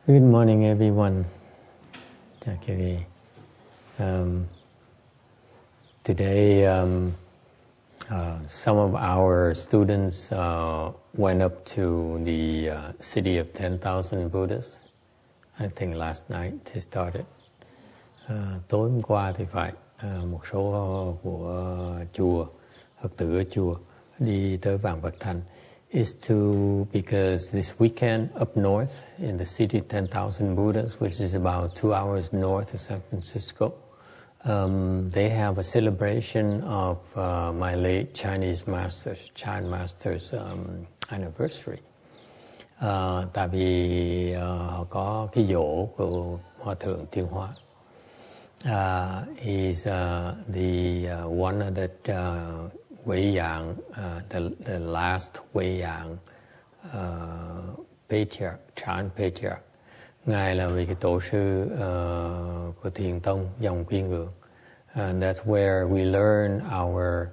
Good morning, everyone. Today, some of our students went up to the city of 10,000 Buddhists. I think last night they started. Tối hôm qua thì phải một số của chùa, Phật tử ở chùa đi tới Vạn Vật Thành. Is because this weekend up north in the city 10,000 Buddhas, which is about 2 hours north of San Francisco, they have a celebration of my late Chinese master's, Chan master's anniversary. Tại vì họ có cái giỗ của Hòa thượng Tiên Hóa. He's the one that Huệ Dạng, the last Huệ Dạng patriarch, Chan patriarch. Ngài là vị cái tổ sư của Thiền tông dòng Quy Ngưỡng. And that's where we learn our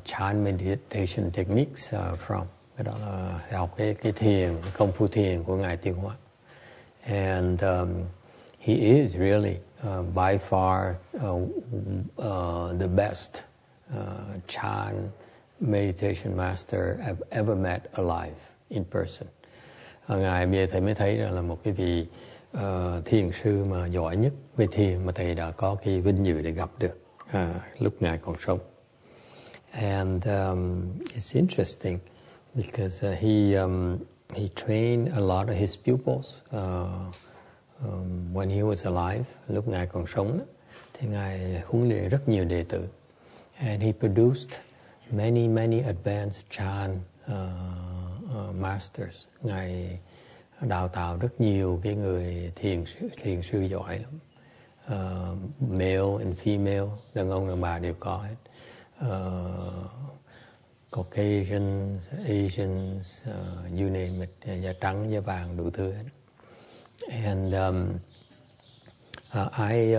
Chan meditation techniques from. Cái đó là học cái thiền, công phu thiền của Ngài Tiên Hóa. And he is really by far the best Chan meditation master I've ever met alive in person. Ngài bây giờ thầy mới thấy là một cái vị thiền sư mà giỏi nhất về thiền mà thầy đã có cái vinh dự để gặp được lúc Ngài còn sống. And it's interesting because he trained a lot of his pupils when he was alive. Lúc Ngài còn sống đó, thì Ngài huấn luyện rất nhiều đệ tử. And he produced many advanced Chan masters. Ngài đào tạo rất nhiều cái người thiền sư giỏi lắm. Male and female, đàn ông đàn bà đều có hết. Caucasians, Asians, you name it, da trắng, da vàng, đủ thứ hết. And I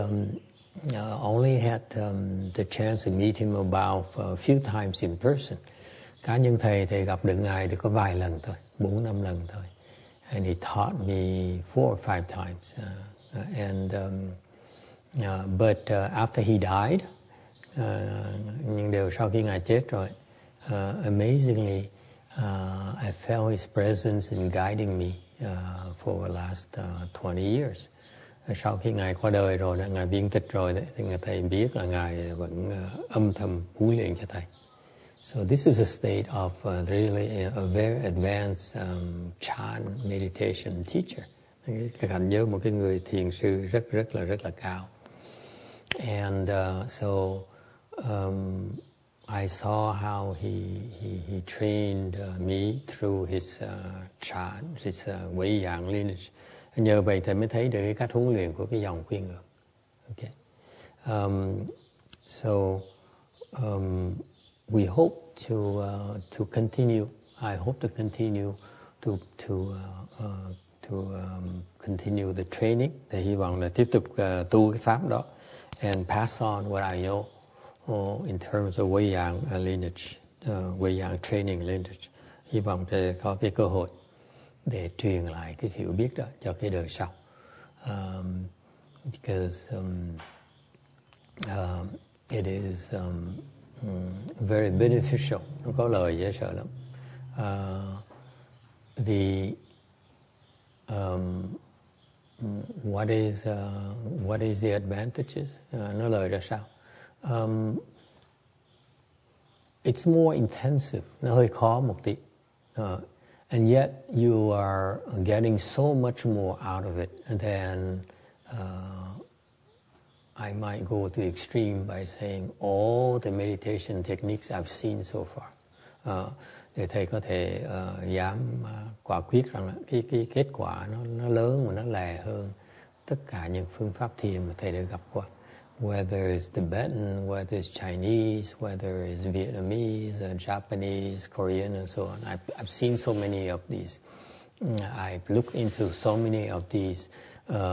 only had the chance to meet him about a few times in person. Cá nhân thầy gặp được Ngài được có vài lần thôi, 4-5 lần thôi. And he taught me 4 or 5 times. But after he died, nhưng đều sau khi Ngài chết rồi, amazingly, I felt his presence in guiding me for the last 20 years. Sau khi Ngài qua đời rồi, Ngài viên tịch rồi đấy, thì thầy biết là Ngài vẫn âm thầm huấn luyện cho thầy. So this is a state of really a very advanced Chan meditation teacher. Cái cảnh giới một cái người thiền sư rất là cao. And so I saw how he trained me through his Chan, his Huệ Dạng lineage. Nhờ vậy thầy mới thấy được cái cách huấn luyện của cái dòng Quy Ngưỡng. Okay. We hope to continue. I hope to continue to continue the training. Thì hy vọng là tiếp tục tu cái pháp đó and pass on what I know in terms of Huệ Dạng lineage, Huệ Dạng training lineage. Hy vọng sẽ có cái cơ hội để truyền lại cái hiểu biết đó cho cái đời sau. Because it is very beneficial. Nó có lời dễ sợ lắm. What is the advantages? Nó lời ra sao? It's more intensive. Nó hơi khó một tí. And yet you are getting so much more out of it. And then I might go to the extreme by saying all the meditation techniques I've seen so far. Để thầy có thể dám quả quyết rằng cái kết quả nó lớn và nó lè hơn tất cả những phương pháp thiền mà thầy đã gặp qua. Whether it's Tibetan, whether it's Chinese, whether it's Vietnamese, Japanese, Korean, and so on. I've seen so many of these. I've looked into so many of these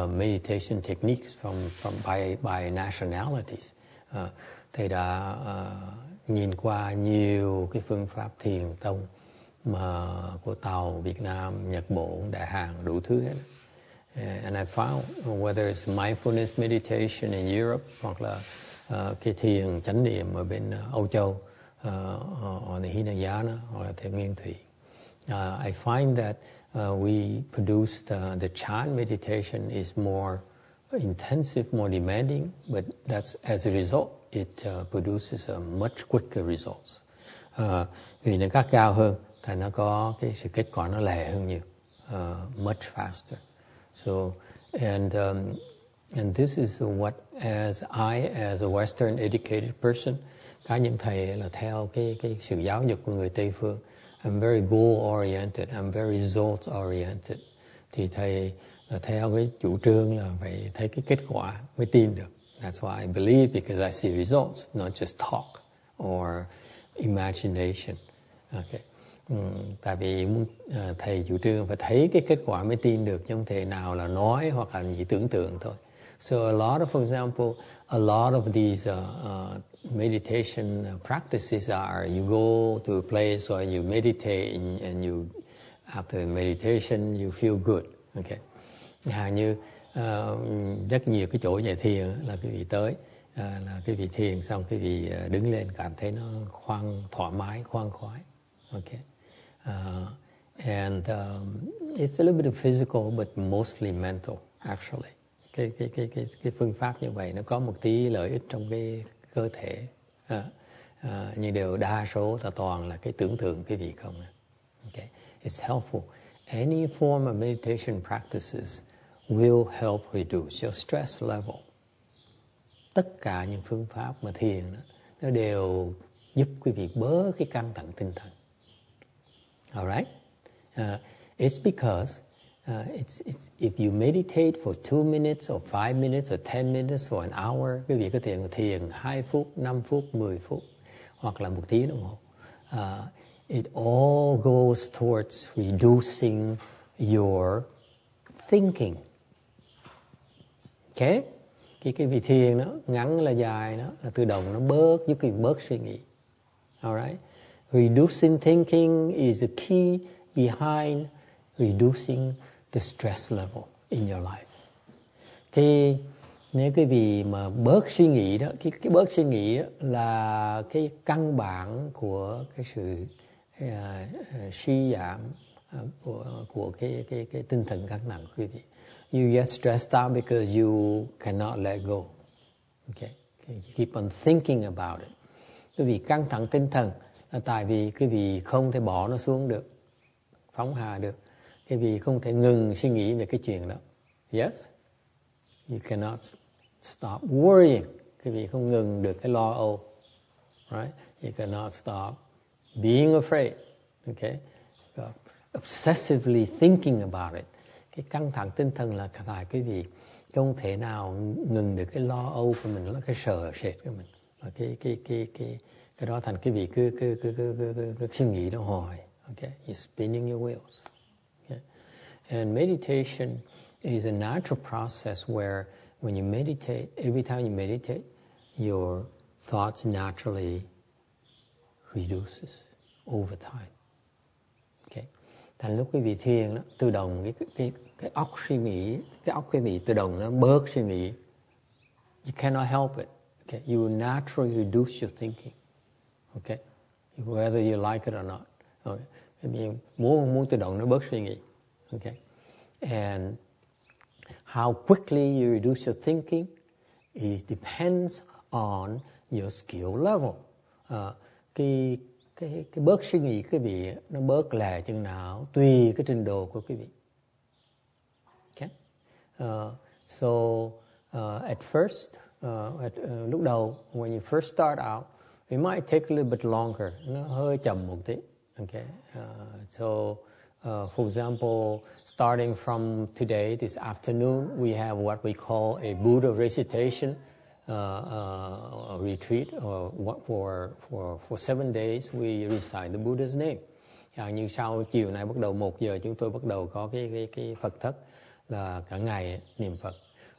meditation techniques by nationalities. Thầy đã nhìn qua nhiều cái phương pháp thiền tông mà của Tàu, Việt Nam, Nhật Bản, Đại Hàn, đủ thứ hết. And I found whether it's mindfulness meditation in Europe hoặc là cái thiền chánh niệm ở bên Âu Châu, or the Hinayana hoặc là thiền nguyên thủy, I find that we produced the Chan meditation is more intensive, more demanding, but that's as a result it produces a much quicker results. Vì nó gắt gao hơn, thì nó có cái sự kết quả nó lẹ hơn nhiều, much faster. So and this is what as a Western educated person, cá nhân thầy là theo cái sự giáo dục của người Tây phương. I'm very goal oriented, I'm very results oriented. Thì thầy là theo cái chủ trương là phải thấy cái kết quả mới tin được. That's why I believe, because I see results, not just talk or imagination. Okay. Tại vì thầy chủ trương phải thấy cái kết quả mới tin được, chứ không thể nào là nói hoặc là chỉ tưởng tượng thôi. So a lot of, for example, a lot of these meditation practices are you go to a place or you meditate and you after meditation you feel good. Okay. Như rất nhiều cái chỗ về thiền là quý vị tới, là quý vị thiền xong quý vị đứng lên cảm thấy nó thoải mái, khoan khoái. Okay. And it's a little bit of physical but mostly mental actually. Cái phương pháp như vậy nó có một tí lợi ích trong cái cơ thể, nhưng điều đa số toàn là cái tưởng tượng quý vị không. Okay. It's helpful. Any form of meditation practices will help reduce your stress level. Tất cả những phương pháp mà thiền nó đều giúp quý vị bớt cái căng thẳng tinh thần. Alright? It's because it's if you meditate for 2 minutes or 5 minutes or 10 minutes or an hour, quý vị có thể thiền 2 phút, 5 phút, 10 phút hoặc là 1 tiếng đồng hồ. It all goes towards reducing your thinking. Okay? Cái vị thiền nó ngắn là dài nó là tự động nó giúp quý vị bớt suy nghĩ. Alright? Reducing thinking is the key behind reducing the stress level in your life. Thì nếu quý vị mà bớt suy nghĩ đó, cái bớt suy nghĩ đó là cái căn bản của cái sự suy giảm của cái tinh thần căng nặng của quý vị. You get stressed out because you cannot let go. Okay. You keep on thinking about it. Quý vị căng thẳng tinh thần là tại vì quý vị không thể bỏ nó xuống được, phóng hạ được. Quý vị không thể ngừng suy nghĩ về cái chuyện đó. Yes? You cannot stop worrying. Quý vị không ngừng được cái lo âu. Right? You cannot stop being afraid. Okay? Obsessively thinking about it. Cái căng thẳng tinh thần là tại quý vị không thể nào ngừng được cái lo âu của mình, là cái sợ sệt của mình. Là cái đó thành quý vị cứ suy nghĩ đó hoài. Okay? You're spinning your wheels. Okay? And meditation is a natural process where when you meditate, every time you meditate, your thoughts naturally reduces over time. Okay? Thành lúc quý vị thiền đó, tự động cái óc suy nghĩ, cái óc quý vị tự động nó bớt suy nghĩ. You cannot help it. Okay? You naturally reduce your thinking. Okay? Whether you like it or not. Okay? Muốn tự động nó bớt suy nghĩ. Okay? And how quickly you reduce your thinking depends on your skill level. Cái bớt suy nghĩ quý vị nó bớt lẹ chừng nào tùy cái trình độ của quý vị. Okay? At first, lúc đầu, when you first start out, it might take a little bit longer. Nó hơi chậm một tí. Okay? For example, starting from today, this afternoon, we have what we call a Buddha recitation retreat, or for 7 days we recite the Buddha's name. Như sau chiều nay bắt đầu 1 giờ chúng tôi bắt đầu có cái Phật thất là cả ngày niệm Phật.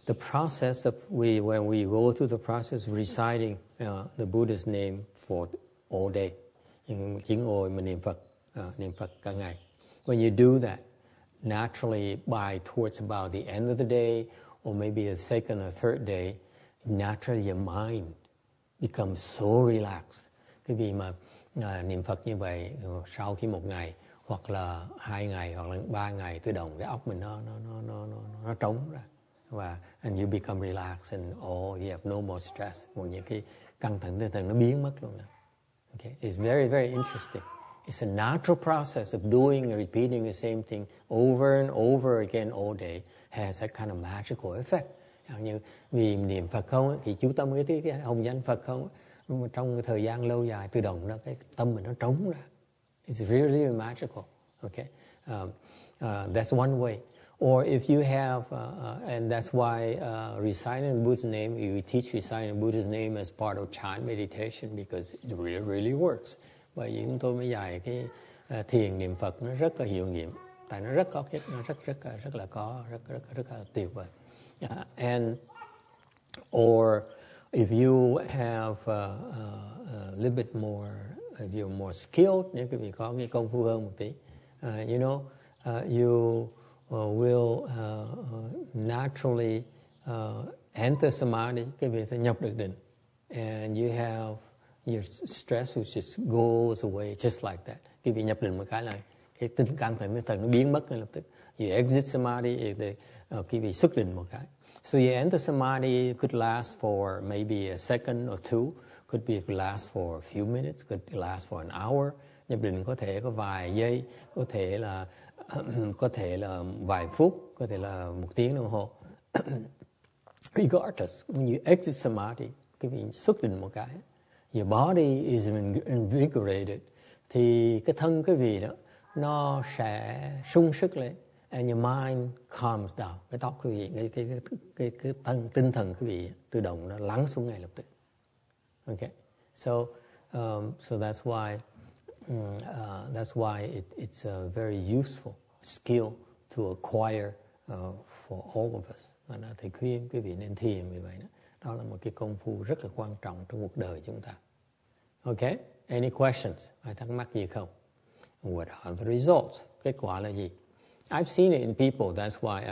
The process of when we go through the process of reciting the Buddha's name for all day, chỉ ngồi mà niệm Phật cả ngày. When you do that, naturally towards about the end of the day, or maybe the second or third day, naturally your mind becomes so relaxed. Cái vị mà niệm Phật như vậy, sau khi 1 ngày hoặc là 2 ngày hoặc là 3 ngày, tự động cái óc mình nó trống ra, và and you become relaxed and you have no more stress. Một những cái căng thẳng tinh thần nó biến mất luôn. Okay, it's very very interesting. It's a natural process of doing and repeating the same thing over and over again all day has that kind of magical effect. Như vì niệm Phật không thì chú tâm cái hồng danh Phật không, trong thời gian lâu dài tự động đó cái tâm mình nó trống ra. It's really, really magical. Okay, that's one way. Or if you have, and that's why reciting Buddha's name, you teach reciting Buddha's name as part of chant meditation because it really, really works. Bởi vì chúng tôi mới dạy cái thiền niệm Phật nó rất là hiệu nghiệm, tại nó rất có nó rất là tuyệt vời. And or if you have a little bit more, if you're more skilled, nếu quý vị có cái công phu hơn một tí, you know, you will naturally enter samadhi, quý vị sẽ nhập được định, and you have your stress will just goes away just like that. Quý vị nhập định một cái là cái căng thẳng tinh thần nó biến mất ngay lập tức. You exit samadhi, quý vị xuất định một cái. So you enter samadhi, could last for maybe a second or two, could last for a few minutes, could last for an hour. Nhập định có thể có vài giây, có thể là vài phút, có thể là 1 tiếng đồng hồ. Regardless, when you exit samadhi, quý vị xuất định một cái, your body is invigorated, thì cái thân quý vị đó nó sẽ sung sức lên, and your mind calms down. Cái tóc quý vị, cái tinh thần quý vị tự động nó lắng xuống ngay lập tức. Okay, so that's why it's a very useful skill to acquire for all of us. Thầy khuyên quý vị nên thiền như vậy đó. Đó là một cái công phu rất là quan trọng trong cuộc đời chúng ta. Okay, any questions? Ai thắc mắc gì không? What are the results? Kết quả là gì? I've seen it in people. That's why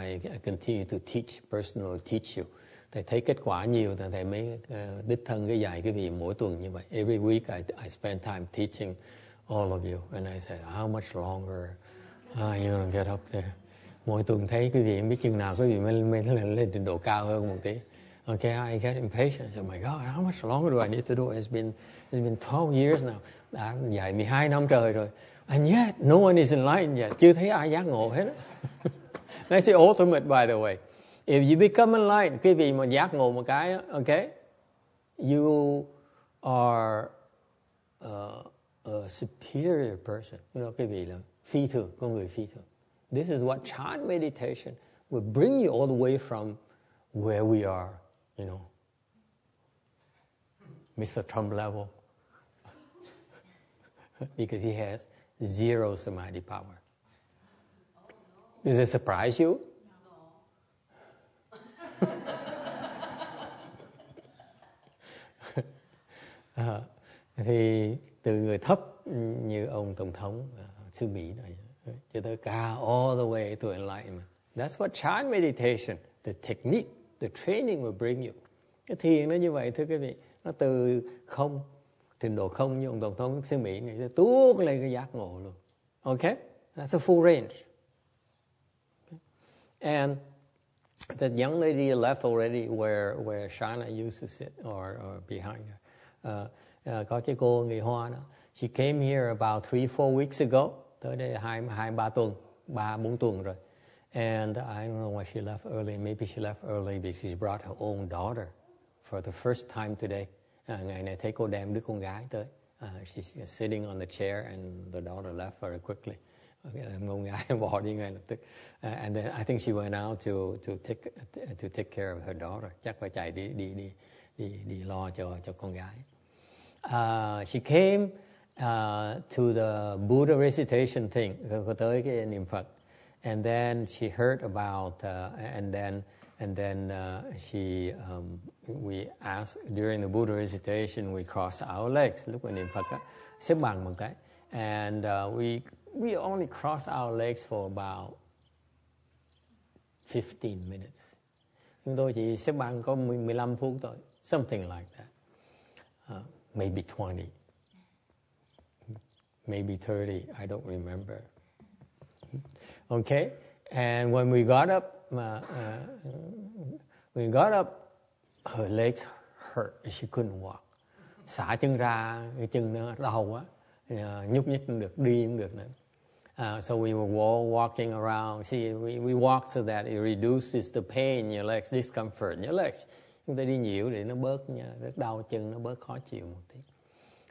I continue to teach, personally teach you. Thầy thấy kết quả nhiều, thầy mới đích thân cái dạy cái vị mỗi tuần như vậy. Every week I spend time teaching all of you, and I said, how much longer are you gonna get up there? Mỗi tuần thấy quý vị không biết chừng nào quý vị mới lên trình độ cao hơn một tí. Okay, I get impatient. Oh my God, how much longer do I need to do? It's been 12 years now. Đã dạy 12 năm trời rồi. And yet, no one is enlightened yet. Chưa thấy ai giác ngộ hết. That's the ultimate, by the way. If you become enlightened, quý vị mà giác ngộ một cái, okay, you are a superior person. You know, quý vị là phi thường, con người phi thường. This is what chant meditation will bring you all the way from where we are, you know, Mr. Trump level. Because he has zero samadhi power. Does it surprise you? Thì từ người thấp như ông Tổng thống xứ Mỹ này cho tới cao, all the way to enlightenment. That's what chant meditation, the technique, the training will bring you. Cái thiền nó như vậy thưa quý vị, nó từ không, trình độ không như ông Tổng thống xứ Mỹ này, sẽ tuốt lên cái giác ngộ luôn. Okay? That's a full range. Okay. And that young lady left already where Shana used to sit or behind her. Có cái cô người Hoa đó. She came here about 3-4 weeks ago. Tới đây 2-3 tuần, 3-4 tuần rồi. And I don't know why she left early. Maybe she left early because she brought her own daughter for the first time today. Ngày này thấy cô đem đứa con gái tới. She's sitting on the chair and the daughter left very quickly. Con gái bỏ đi ngay lập tức. And then I think she went out to take care of her daughter. Chắc phải chạy đi lo cho con gái. She came to the Buddha recitation thing. Cô tới cái niệm Phật. And then she heard about and then we asked during the Buddha recitation, we cross our legs. Lúc mà niệm Phật á, xếp bằng một cái. And we only cross our legs for about 15 minutes. Chúng tôi chỉ xếp bằng có 15 phút thôi. Something like that. Maybe 20. Maybe 30. I don't remember. Okay? And when we got up, her legs hurt. She couldn't walk. Xả chân ra, cái chân nó đau quá. Nhúc nhích không được, đi không được nữa. So we were walking around. See, we walk so that it reduces the pain in your legs, discomfort in your legs. Chúng ta đi nhiều để nó bớt đau chân, nó bớt khó chịu một tí.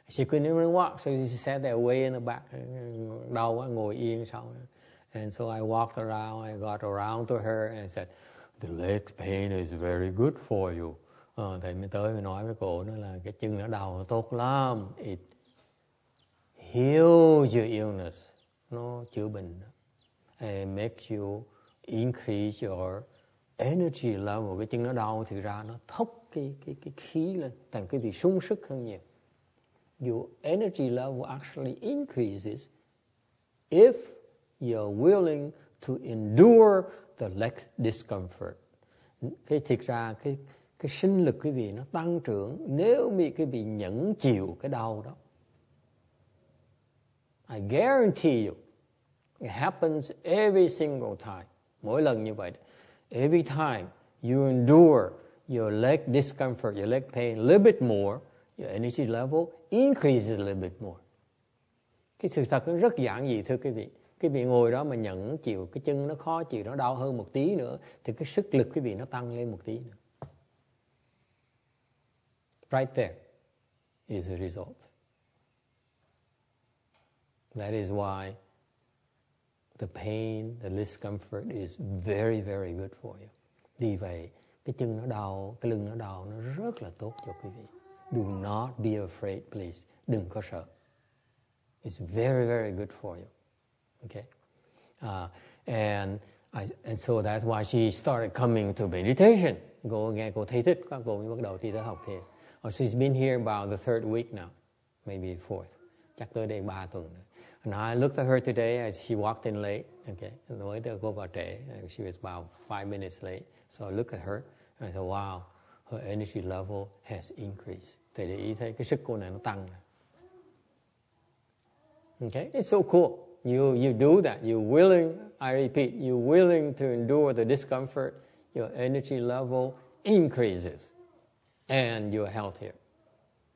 She couldn't even walk, so she sat there way in the back. Đau quá, ngồi yên sau. And so I walked around, I got around to her and I said, the leg pain is very good for you. Thầy mới tới mới nói với cô đó là cái chân nó đau nó tốt lắm. It heals your illness. Nó chữa bệnh. And makes you increase your energy level. Cái chân nó đau thì ra nó thốc cái khí lên, thành cái gì sung sức hơn nhiều. Your energy level actually increases if you're willing to endure the leg discomfort. Cái thiệt ra cái sinh lực quý vị nó tăng trưởng nếu mà quý vị nhẫn chịu cái đau đó. I guarantee you, it happens every single time. Mỗi lần như vậy. Every time you endure your leg discomfort, your leg pain a little bit more, your energy level increases a little bit more. Cái sự thật nó rất giản dị thưa quý vị. Quý vị ngồi đó mà nhẫn chịu, cái chân nó khó chịu, nó đau hơn một tí nữa, thì cái sức lực quý vị nó tăng lên một tí nữa. Right there is the result. That is why the pain, the discomfort is very, very good for you. Vì vậy, cái chân nó đau, cái lưng nó đau, nó rất là tốt cho quý vị. Do not be afraid, please. Đừng có sợ. It's very, very good for you. Okay? And so that's why she started coming to meditation. Cô nghe cô thấy thích, các cô mới bắt đầu đi tới học thiền. She's been here about the third week now, maybe fourth. Chắc tới đây 3 tuần nữa. And I looked at her today as she walked in late. Okay, mới cô vào trễ. She was about 5 minutes late. So I looked at her and I said, wow, her energy level has increased. Thầy để ý thấy cái sức cô này nó tăng. Okay, it's so cool. You do that. You're willing, I repeat, you're willing to endure the discomfort. Your energy level increases. And you're healthier.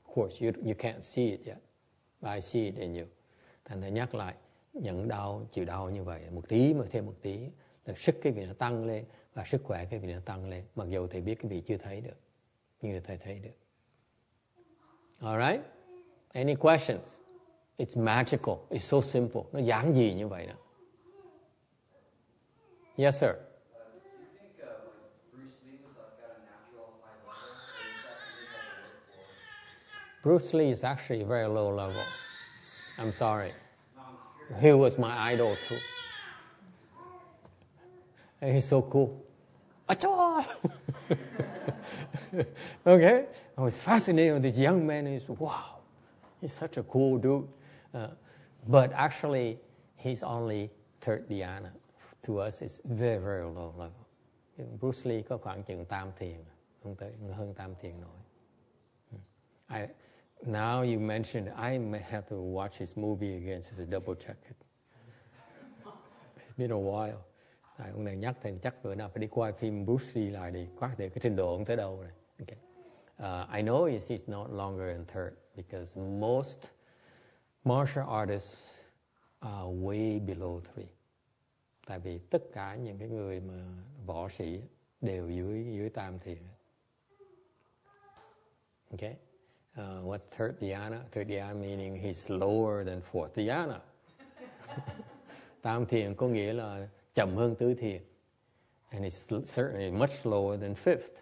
Of course, you can't see it yet. But I see it in you. Thành thầy nhắc lại, nhận đau, chịu đau như vậy, một tí mà thêm một tí, là sức cái vị nó tăng lên, và sức khỏe cái vị nó tăng lên, mặc dù thầy biết cái vị chưa thấy được, nhưng là thầy thấy được. Alright? Any questions? It's magical. It's so simple. Nó giản dị như vậy đó. Yes, sir. Bruce Lee is actually very low level. I'm sorry. He was my idol too. And he's so cool. Achoo! Okay? I was fascinated with this young man. Wow, he's such a cool dude. But actually, he's only third dhyana. To us, it's very, very low level. Bruce Lee có khoảng chừng tam thiền, không tới hơn tam thiền nổi. Now you mentioned, I may have to watch his movie again just to double check it. It's been a while. Ông này nhắc thì chắc bữa nào phải đi coi phim Bruce Lee lại để quát để cái trình độ ông tới đâu rồi. Okay. I know he's no longer in third because most martial artists are way below 3. Tại vì tất cả những cái người mà võ sĩ đều dưới tam thiền. Okay. What's third dhyana? Third dhyana meaning he's lower than fourth dhyana. Tam thiền có nghĩa là chậm hơn tứ thiền. And it's certainly much slower than fifth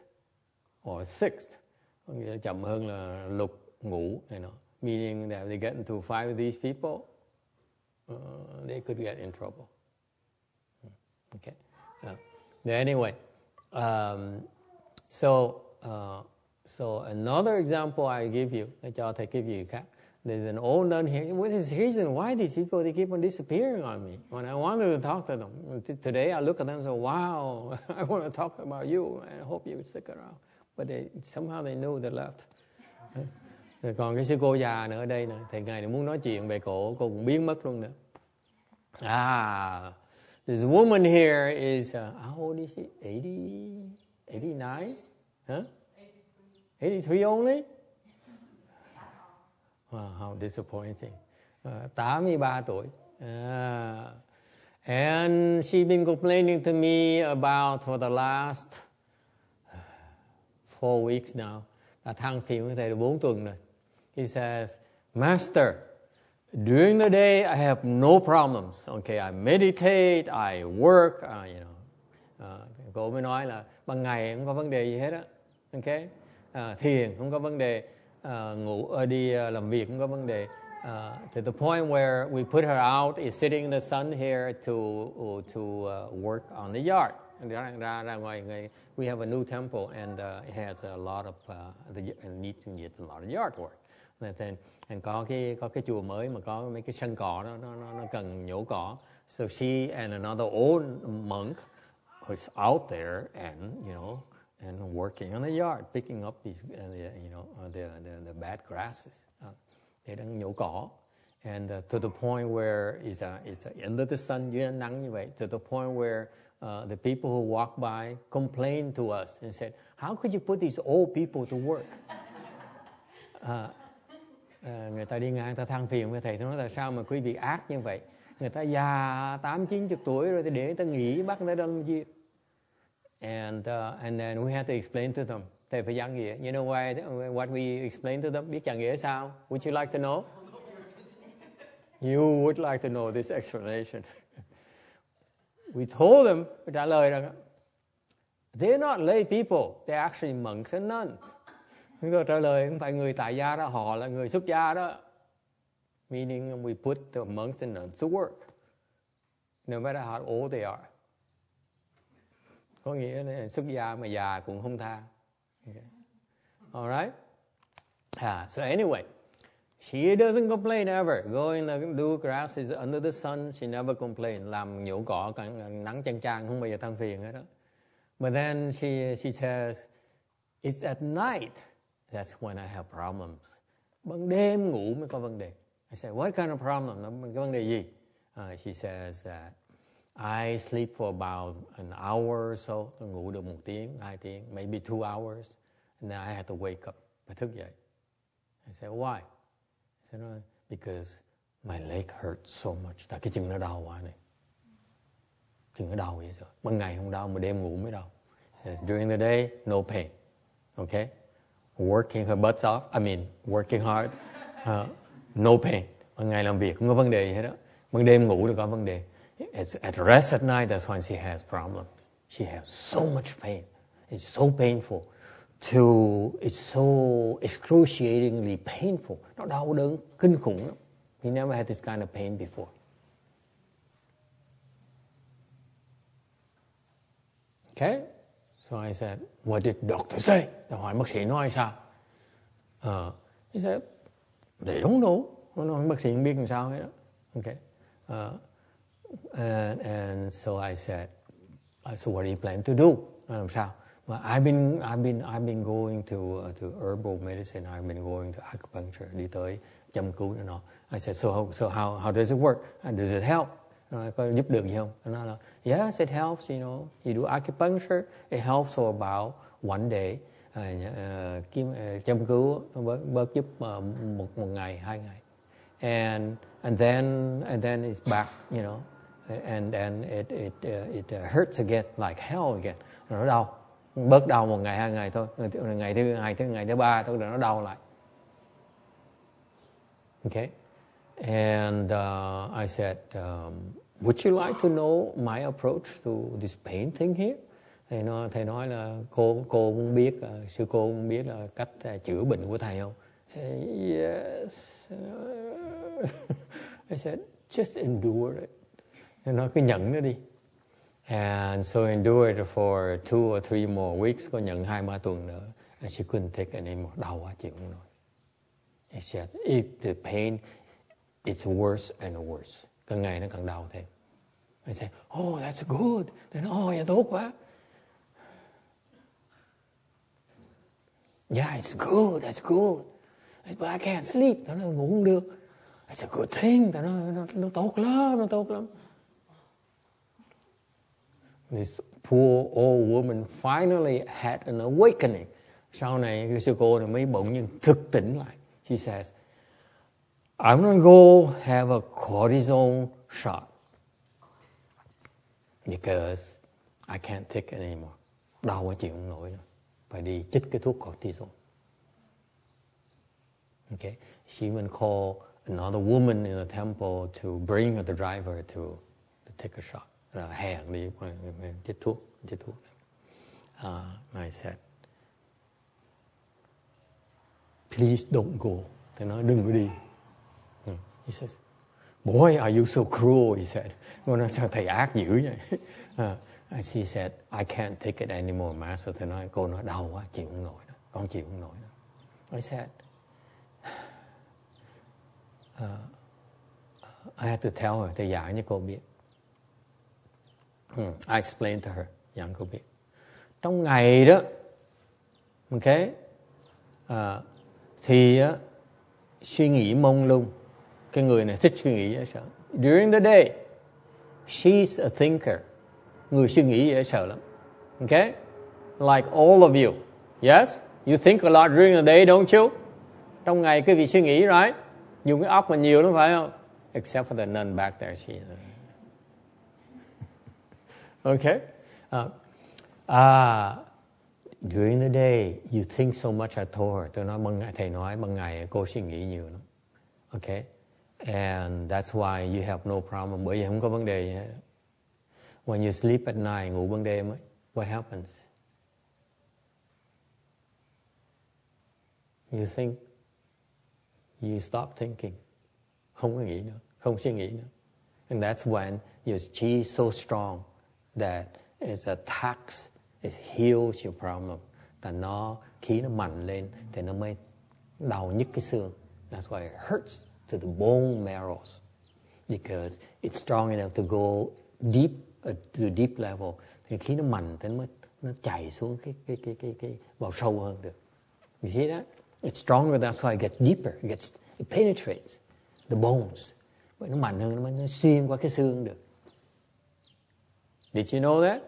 or sixth. Có nghĩa là chậm hơn là lục, ngũ này nọ. Meaning that they get into 5 of these people, they could get in trouble. Okay. But anyway, so another example I give you, cho thầy cái gì khác. there's an old nun here. What is the reason? Why these people, they keep on disappearing on me? When I wanted to talk to them, today I look at them and say, wow, I want to talk about you. I hope you stick around. But somehow they knew they left. Rồi còn cái sư cô già nữa ở đây nè, thầy ngài này muốn nói chuyện về cô cũng biến mất luôn nữa. This woman here is, how old is she? 80, 89? Huh? 83 only? Wow, how disappointing. 83 tuổi. And she's been complaining to me about for the last 4 weeks now. Đã than phiền với thầy được 4 tuần rồi. He says, Master, during the day I have no problems. Okay, I meditate, I work, cô mới nói là ban ngày không có vấn đề gì hết á. Okay, thiền không có vấn đề, đi làm việc không có vấn đề. To the point where we put her out, is sitting in the sun here to work on the yard. Ra ngoài, we have a new temple and it has a lot of needs a lot of yard work. And có cái chùa mới mà có mấy cái sân cỏ đó, nó cần nhổ cỏ. So she and another old monk who's out there and working on the yard, picking up these the bad grasses. Để đang nhổ cỏ. And to the point where it's under the sun, dưới ánh nắng như vậy, to the point where the people who walk by complained to us and said, how could you put these old people to work? Người ta đi ngang, người ta than phiền với thầy, nói là sao mà quý vị ác như vậy? Người ta già 80-90 tuổi rồi thì để người ta nghỉ, bắt người ta làm việc. And then we had to explain to them. Thầy phải giảng nghĩa. You know what we explained to them? Biết giảng nghĩa sao? Would you like to know? You would like to know this explanation. We told them, trả lời rằng, they're not lay people, they're actually monks and nuns. Chúng tôi trả lời không phải người tại gia đó, họ là người xuất gia đó. Meaning we put the monks and nuns to work, no matter how old they are. Có nghĩa là xuất gia mà già cũng không tha. Okay. All right? So anyway, she doesn't complain ever. Going to do grasses under the sun, she never complain. Làm nhổ cỏ, nắng chang chang, không bao giờ than phiền hết đó. But then she says, it's at night. That's when I have problems. Ban đêm ngủ mới có vấn đề. I said, what kind of problem? Cái vấn đề gì? She says that I sleep for about an hour or so. Tôi ngủ được 1 tiếng, 2 tiếng, maybe 2 hours. And then I had to wake up. Phải thức dậy. I said, why? I said, no, because my leg hurts so much. Tại cái chân nó đau quá này. Chân nó đau vậy sao? Ban ngày không đau mà đêm ngủ mới đau. He says, during the day, no pain. Okay? Working her butts off. I mean, working hard. No pain. Ban ngày làm việc không có vấn đề gì hết đó. Ban đêm ngủ thì có vấn đề. It's at rest at night, that's when she has problem. She has so much pain. It's so painful. It's so excruciatingly painful. Nó đau đớn kinh khủng lắm. He never had this kind of pain before. Okay? So I said, what did doctor say? Tôi hỏi bác sĩ nói sao? He said, they don't know. Bác sĩ không biết làm sao hết đó. Okay. And so I said, so what do you plan to do? Làm sao? Well, I've been going to herbal medicine. I've been going to acupuncture. Đi tới châm cứu này nọ. I said, so how does it work? Does it help? Có giúp được gì không? Nó là, yes, it helps. You do acupuncture. It helps for about 1 day. Châm cứu bớt giúp một ngày, 2 ngày. And then it's back. And then it hurts again, like hell again. Nó đau. Bớt đau 1 ngày, 2 ngày thôi. Ngày thứ 2, ngày thứ 3 thôi rồi nó đau lại. Okay. And I said, would you like to know my approach to this pain thing here? Thầy nói là cô muốn biết, sư cô muốn biết là cách chữa bệnh của thầy không? I said, yes. I said, just endure it. Nó cứ nhận nó đi. And so endure it for 2 or 3 more weeks. Có nhận 2-3 tuần nữa. And she couldn't take it anymore. Đau quá chịu không nổi. He said, if the pain is worse and worse. Càng ngày nó càng đau thêm. I say, oh, that's good. Then, oh, yeah, tốt quá. Yeah, it's good, that's good. But I can't sleep. Nó nói ngủ không được. It's a good thing. Nó tốt lắm, nó tốt lắm. This poor old woman finally had an awakening. Sau này cái sư cô này mới bỗng nhiên thức tỉnh lại. She says, I'm gonna go have a cortisone shot because I can't take it anymore. Đau quá chịu không nổi nữa. Phải đi chích cái thuốc cortisone. Okay. She even called another woman in the temple to bring her the driver to take a shot. Hẹn đi chích thuốc. I said, please don't go. Tôi nói đừng có đi. He says, boy, are you so cruel, he said. Tôi nói sao thầy ác dữ vậy? And she said, I can't take it anymore, Master. Tôi nói cô nói đau quá, chịu không nổi nữa. Con chịu không nổi nữa. I said, I had to tell her, tôi giảng cho cô biết. I explained to her, giảng cô biết. Trong ngày đó, okay, thì suy nghĩ mông lung. Cái người này thích suy nghĩ dễ sợ. During the day, she's a thinker. Người suy nghĩ dễ sợ lắm. Okay? Like all of you. Yes? You think a lot during the day, don't you? Trong ngày quý vị suy nghĩ, right? Dùng cái óc mình nhiều lắm phải không? Except for the nun back there. She... Okay? During the day, you think so much, I told her. Tôi nói thầy nói ban ngày cô suy nghĩ nhiều lắm. Okay? And that's why you have no problem. Bởi vì không có vấn đề gì hết. When you sleep at night, ngủ ban đêm ấy, what happens? You think, you stop thinking. Không có nghĩ nữa, không suy nghĩ nữa. And that's when your chi is so strong that it attacks, it heals your problem. Và khí nó mạnh lên thì nó mới đau nhức cái xương. That's why it hurts to the bone marrows. Because it's strong enough to go deep, to the deep level. Thì khí nó mạnh thì nó chảy xuống cái vào sâu hơn được. You see that? It's stronger, that's why it gets deeper. It penetrates the bones. Vậy nó mạnh hơn, nó xuyên qua cái xương được. Did you know that?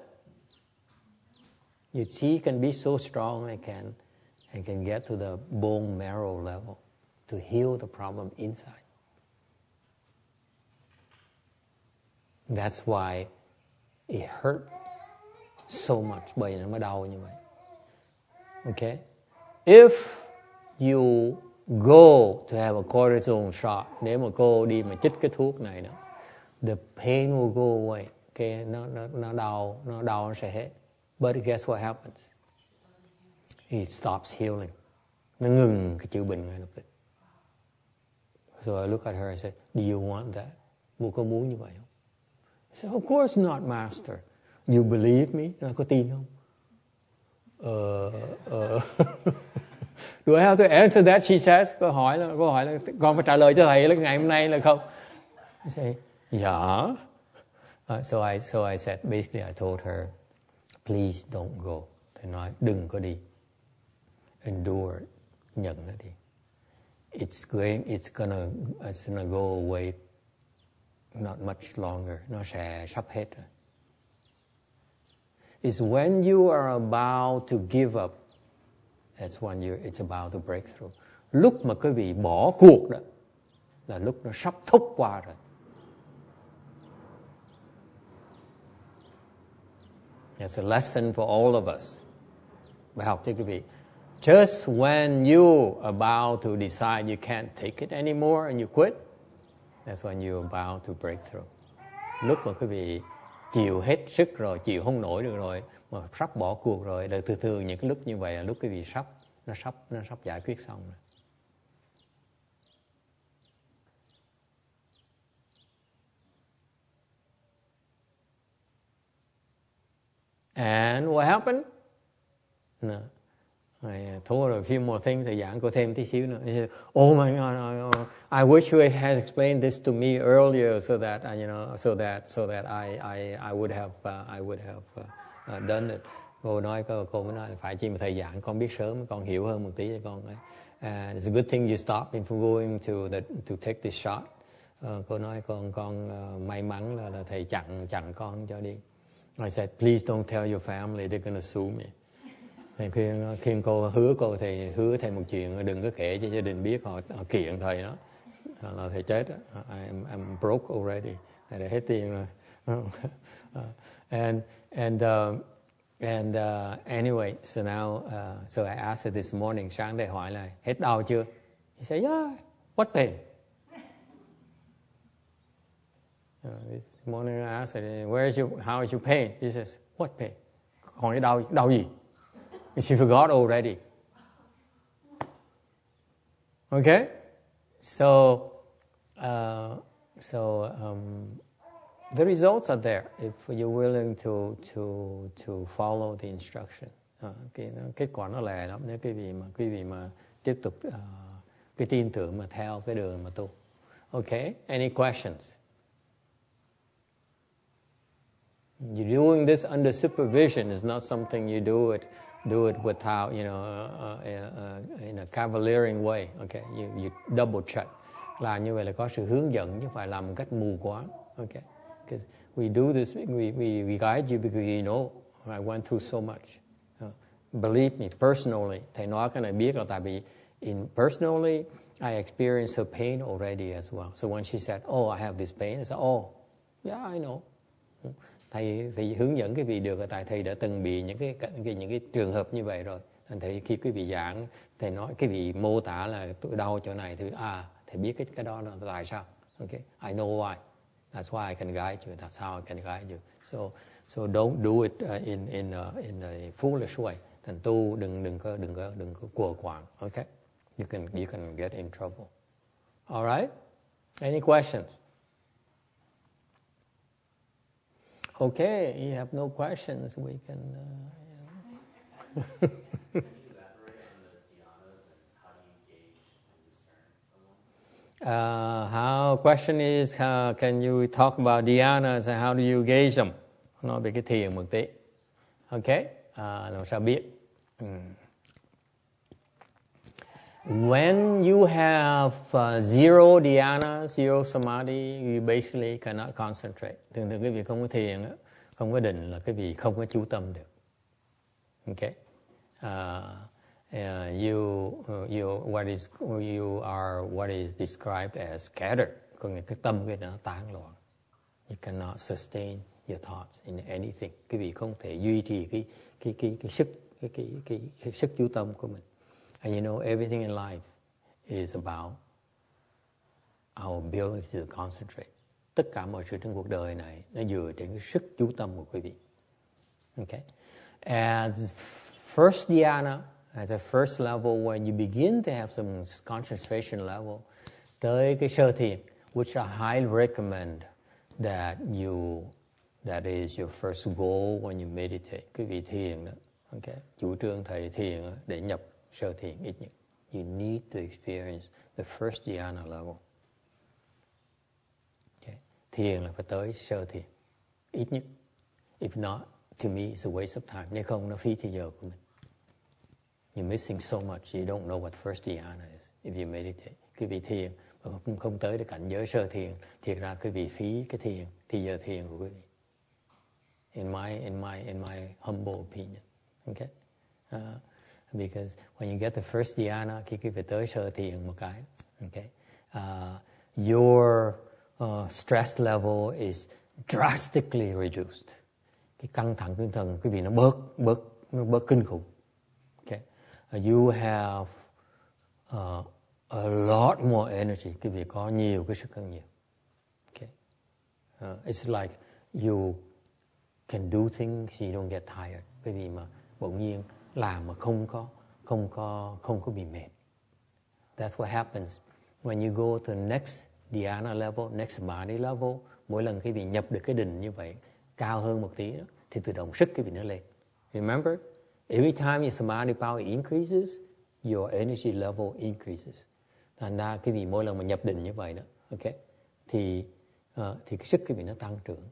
Your chi can be so strong it can get to the bone marrow level to heal the problem inside. That's why it hurt so much. Bởi vì nó mới đau như vậy. Okay? If you go to have a cortisone shot, nếu mà cô đi mà chích cái thuốc này đó, the pain will go away. Okay? Nó đau nó sẽ hết. But guess what happens? It stops healing. Nó ngừng cái chữa bệnh ngay lập tức. So I look at her and say, do you want that? Cô có muốn như vậy không? I said, of course not, Master. You believe me? Nó có tin không? Do I have to answer that? She says. Câu hỏi là con phải trả lời cho thầy là ngày hôm nay là không? I say, yeah. So I said, basically I told her, please don't go. Thầy nói, đừng có đi. Endure, nhận nó đi. It's gonna go away not much longer. Nó sẽ sắp hết rồi. It's when you are about to give up, that's when it's about to break through. Lúc mà quý vị bỏ cuộc đó, là lúc nó sắp thúc qua rồi. It's a lesson for all of us. Bài học cho quý vị. Just when you about to decide you can't take it anymore and you quit, that's when you're about to break through. Lúc mà quý vị chịu hết sức rồi, chịu không nổi được rồi, mà sắp bỏ cuộc rồi, là thường những cái lúc như vậy là lúc quý vị nó sắp giải quyết xong rồi. And what happened? No. Told her a few more things, thầy giảng cô thêm tí xíu nữa. She said, "Oh my God, I wish you had explained this to me earlier, so that so that I would have done it." Cô mới nói phải chi mà thầy giảng con biết sớm, con hiểu hơn một tí cho con ấy. And it's a good thing you stopped before going to take this shot. Cô nói con may mắn là thầy chặn con cho đi. I said, "Please don't tell your family, they're gonna sue me." Thầy khuyên cô hứa thầy một chuyện, đừng có kể cho gia đình biết, họ kiện thầy đó là thầy chết. I'm broke already, thầy đã hết tiền rồi. And anyway, so now so I asked her this morning, sáng thầy hỏi là hết đau chưa? He said, "Yeah, what pain?" This morning I asked her, how is your pain? He says, "What pain?" Còn cái đau gì? She forgot already. Okay, so the results are there if you're willing to follow the instruction. Kết quả nó lẹ lắm nếu quý vị mà tiếp tục cái tin tưởng mà theo cái đường mà tu. Okay, any questions? You're doing this under supervision. It's not something you do it without, in a cavaliering way. Okay, you double check. Làm như vậy là có sự hướng dẫn chứ phải làm một cách mù quáng. Okay, because we do this, we guide you because you know I went through so much. Believe me, personally, thầy nói cái này biết là tại vì personally I experienced her pain already as well. So when she said, "Oh, I have this pain," I said, "Oh, yeah, I know." Thầy hướng dẫn cái vị được là tại thầy đã từng bị những cái trường hợp như vậy rồi. Thành thầy khi quý vị giảng, thầy nói cái vị mô tả là tôi đau chỗ này, thầy biết cái đó là tại sao. Okay, I know why. That's why I can guide you. That's how I can guide you. So don't do it in a foolish way. Thành tu đừng có quờ quạng. Okay, you can get in trouble. All right. Any questions? Okay, you have no questions. We can. Can you elaborate on the dhyanas and how do you gauge and discern someone? Question is, can you talk about dhyanas and how do you gauge them? Nói về cái thiền một tí. Okay, làm sao biết? When you have zero dhyana, zero samadhi, you basically cannot concentrate. Thường cái vị không có thiền, không có định là cái vị không có chú tâm được. Okay, what is described as scattered, có nghĩa cái tâm cái nó tán loạn. You cannot sustain your thoughts in anything. Cái vị không thể duy trì cái sức chú tâm của mình. And you know, everything in life is about our ability to concentrate. Tất cả mọi sự trong cuộc đời này nó dựa trên cái sức chú tâm của quý vị. Okay. At first dhyana, at the first level, when you begin to have some concentration level, tới cái sơ thiền, which I highly recommend that is your first goal when you meditate. Quý vị thiền đó, okay. Chủ trương thầy thiền để nhập sơ thiền ít nhất. You need to experience the first dhyana level. Okay. Thiền là phải tới sơ thiền ít nhất. If not, to me it's a waste of time. Nếu không, nó phí thời giờ của mình. You're missing so much. You don't know what first dhyana is if you meditate. Quý vị thiền mà không tới được cảnh giới sơ thiền, thiệt ra quý vị phí cái thiền, thì giờ thiền của quý vị. In my humble opinion. Okay. Because when you get the first dhyana, khi quý vị tới sơ thiền một cái, okay, your stress level is drastically reduced. Cái căng thẳng tinh thần quý vị nó bớt kinh khủng. Okay, you have a lot more energy. Quý vị có nhiều cái sức hơn nhiều. Okay, it's like you can do things you don't get tired. Quý vị mà bỗng nhiên làm mà không có bị mệt. That's what happens when you go to the next dhyana level, next samadhi level. Mỗi lần quý vị nhập được cái định như vậy cao hơn một tí đó, thì tự động sức quý vị nó lên. Remember, Every time your samadhi power increases, your energy level increases. Thành ra cái vị mỗi lần mà nhập định như vậy đó, okay, thì cái sức cái vị nó tăng trưởng.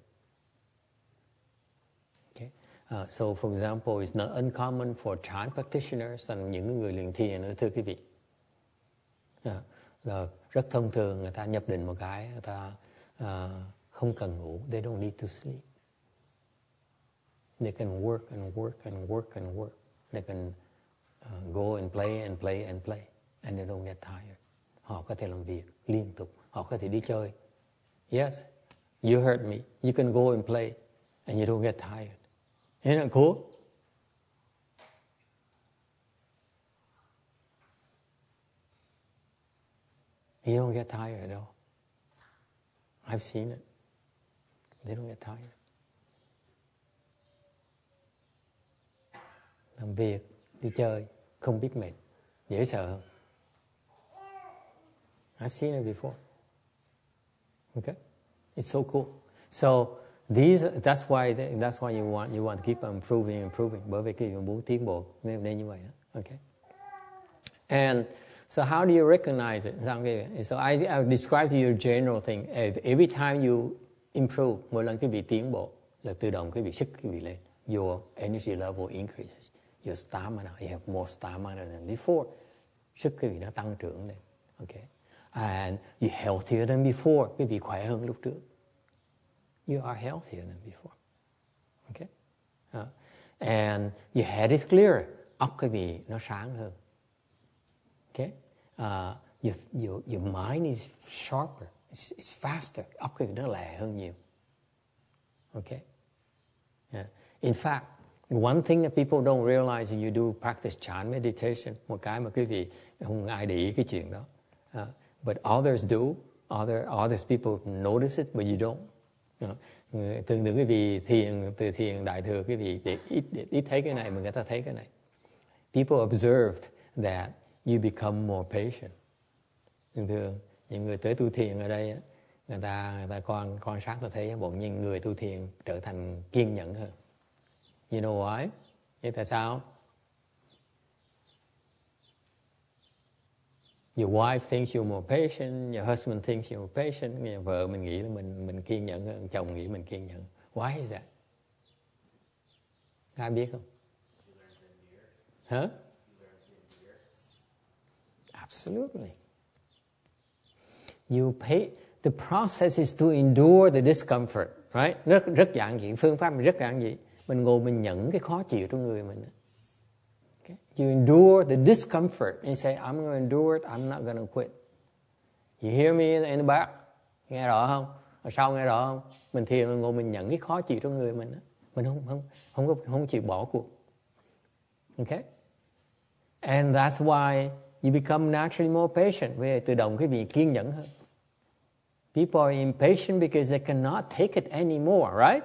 Okay. So for example, it's not uncommon for Chan practitioners, những người luyện thiền nữa, thưa quý vị. Là rất thông thường người ta nhập định một cái, người ta không cần ngủ, they don't need to sleep. They can work and work and work and work. They can go and play and play and play, and they don't get tired. Họ có thể làm việc liên tục, họ có thể đi chơi. Yes, you heard me. You can go and play, and you don't get tired. Isn't that cool? You don't get tired at all. I've seen it. They don't get tired. Làm việc, đi chơi, không biết mệt, dễ sợ. I've seen it before. Okay, it's so cool. So that's why you want to keep improving. Bởi vì cái muốn tiến bộ nên như vậy đó. Okay. And so how do you recognize it? So I describe to you a general thing. Every time you improve, mỗi lần cái vị tiến bộ, là tự động cái vị sức cái vị lên. Your energy level increases. Your stamina, you have more stamina than before. Sức cái vị nó tăng trưởng lên. Okay. And you're healthier than before. Cái vị khỏe hơn lúc trước. You are healthier than before. Okay. And your head is clearer. Óc cái vị nó sáng hơn. Okay. Your mind is sharper. It's faster. Óc cái vị nó lẹ hơn nhiều. Okay. In fact, one thing that people don't realize is you do practice Chan meditation. Một cái mà quý vị không ai để ý cái chuyện đó. But others do. Others people notice it, but you don't. Thường quý vị từ thiền đại thừa quý vị ít thấy cái này mà người ta thấy cái này. People observed that you become more patient. Thường những người tới tu thiền ở đây, người ta quan sát ta thấy bọn những người tu thiền trở thành kiên nhẫn hơn. You know why? Vậy tại sao? Your wife thinks you're more patient, your husband thinks you're more patient, vợ mình nghĩ là mình kiên nhẫn hơn, chồng nghĩ mình kiên nhẫn. Why is that? Ai biết không? Huh? Absolutely. The process is to endure the discomfort, right? Rất giản dị, phương pháp rất giản dị. Mình ngồi mình nhận cái khó chịu trong người mình. Okay? You endure the discomfort. And you say, I'm going to endure it, I'm not going to quit. You hear me in the back? Nghe rõ không? Ở sau nghe rõ không? Mình thiền mình ngồi mình nhận cái khó chịu trong người mình. Mình không chịu bỏ cuộc. Okay? And that's why you become naturally more patient. Vì tự động cái vị kiên nhẫn hơn. People are impatient because they cannot take it anymore, right?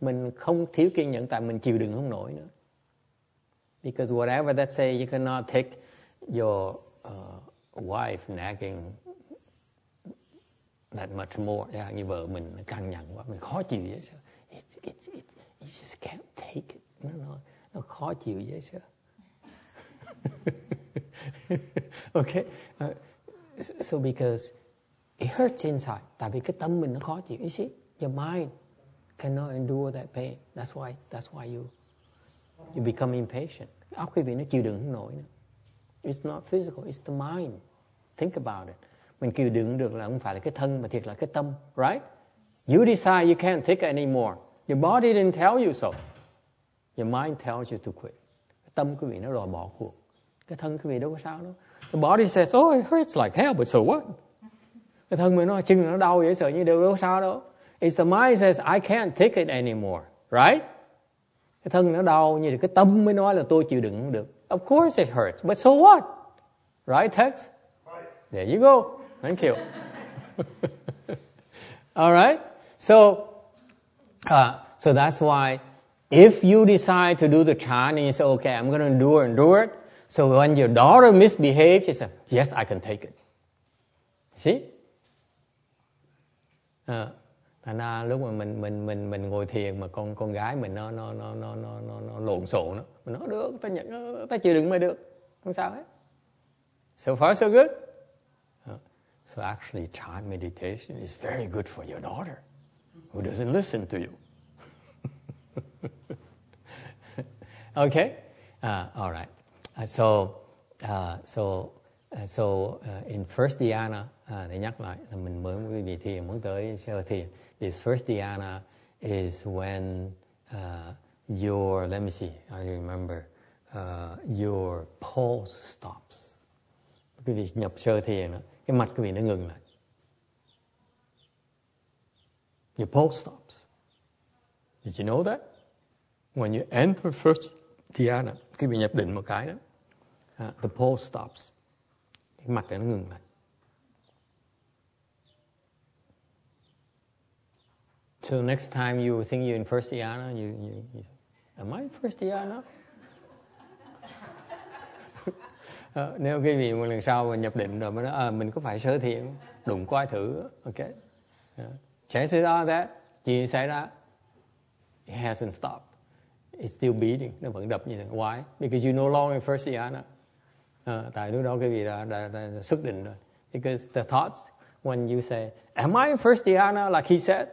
Mình không thiếu kiên nhẫn tại mình chịu đựng không nổi nữa. Because whatever that say, you cannot take your wife nagging that much more. Như vợ mình căng nhằn quá, mình khó chịu vậy sao? You just can't take it. Nó khó chịu vậy sao? Okay. So because it hurts inside. Tại vì cái tâm mình nó khó chịu. You see, your mind cannot endure that pain. That's why you become impatient. Óc quý vị nó chịu đựng không nổi nữa. It's not physical, it's the mind. Think about it. Mình chịu đựng được là không phải là cái thân mà thiệt là cái tâm, right? You decide you can't take it anymore. Your body didn't tell you so. Your mind tells you to quit. Cái tâm quý vị nó đòi bỏ cuộc. Cái thân quý vị đâu có sao đâu. The body says, oh, it hurts like hell, but so what? Cái thân mình nó chân nó đau vậy sợ như đâu có sao đâu. It's the mind says, I can't take it anymore, right? Cái thân nó đau như cái tâm mới nói là tôi chịu đựng không được. Of course it hurts, but so what? Right, Tex? Right. There you go. Thank you. All right. So that's why if you decide to do the Chan and you say, okay, I'm going to endure it. So when your daughter misbehaves, you say, yes, I can take it. See? Thành ra lúc mà mình ngồi thiền mà con gái mình nó lộn xộn đó, mình nói được, ta chịu đựng mới được, không sao hết. So far so good. So actually chant meditation is very good for your daughter who doesn't listen to you. Okay? All right. So in first dhyana, để nhắc lại là mình mới quý vị thiền muốn tới sơ thiền. This first dhyana is when your, let me see, I remember, your pulse stops. Quý vị nhập sơ thiền đó, cái mạch quý vị nó ngừng lại. Your pulse stops. Did you know that? When you enter first dhyana, quý vị nhập định một cái đó, the pulse stops. Cái mạch nó ngừng lại. So next time you think you're in first dhyana, you am I in first dhyana? Nếu quý vị một lần sau mà nhập định rồi mới nói mình có phải sơ thiền, đụng coi thử, okay? Chances are that gì xảy ra? It hasn't stopped. It's still beating, nó vẫn đập như thế. Why? Because you no longer in first dhyana. Tại lúc đó quý vị đã xuất định rồi. Because the thoughts, when you say, am I in first dhyana, like he said,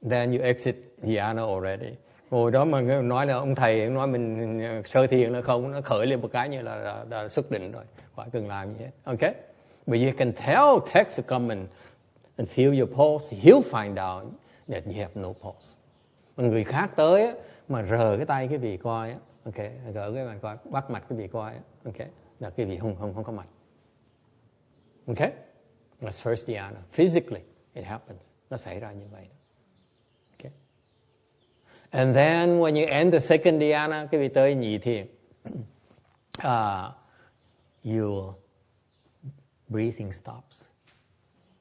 then you exit dhyana already. Ngồi đó mà nói là ông thầy nói mình sơ thiền là không, nó khởi lên một cái như là xuất định rồi, khỏi cần làm gì hết. Okay? But you can tell text to come and feel your pulse. He'll find out that you have no pulse. Mà người khác tới mà rờ cái tay cái vị coi, okay, gỡ cái bàn coi, bắt mạch cái vị coi, okay, là cái vị không có mạch. Okay? That's first dhyana. Physically, it happens. Nó xảy ra như vậy. Okay? And then when you end the second dhyana, cái vị tới nhị thiền, your breathing stops.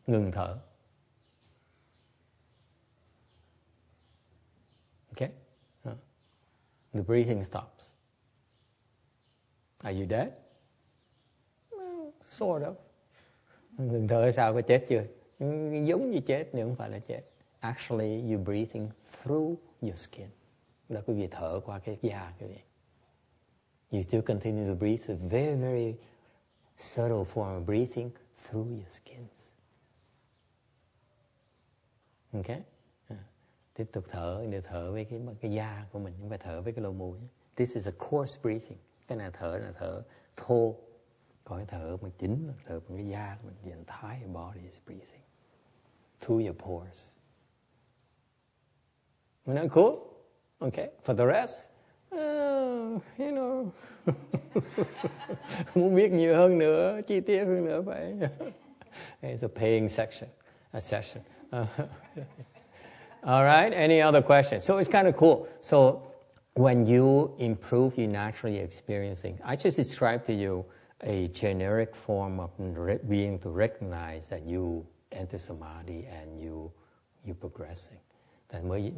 Ngừng thở. Okay? The breathing stops. Are you dead? Well, sort of. Ngừng thở sao, có chết chưa? Giống như chết nhưng không phải là chết. Actually, you're breathing through your skin. Đó quý vị thở qua cái da quý vị. You still continue to breathe, a very, very subtle form of breathing through your skins. Okay? Tiếp tục thở, để thở với cái da của mình, không phải thở với cái lỗ mũi. This is a coarse breathing. Cái này thở là thở thô. Còn cái thở mà chính là thở bằng cái da của mình. The entire body is breathing through your pores. Isn't that cool? Okay. For the rest, you know, muốn biết nhiều hơn nữa, chi tiết hơn nữa phải. It's a paying session. All right. Any other questions? So it's kind of cool. So when you improve, you naturally experiencing. I just described to you a generic form of being to recognize that you enter samadhi and you progressing. Tại mới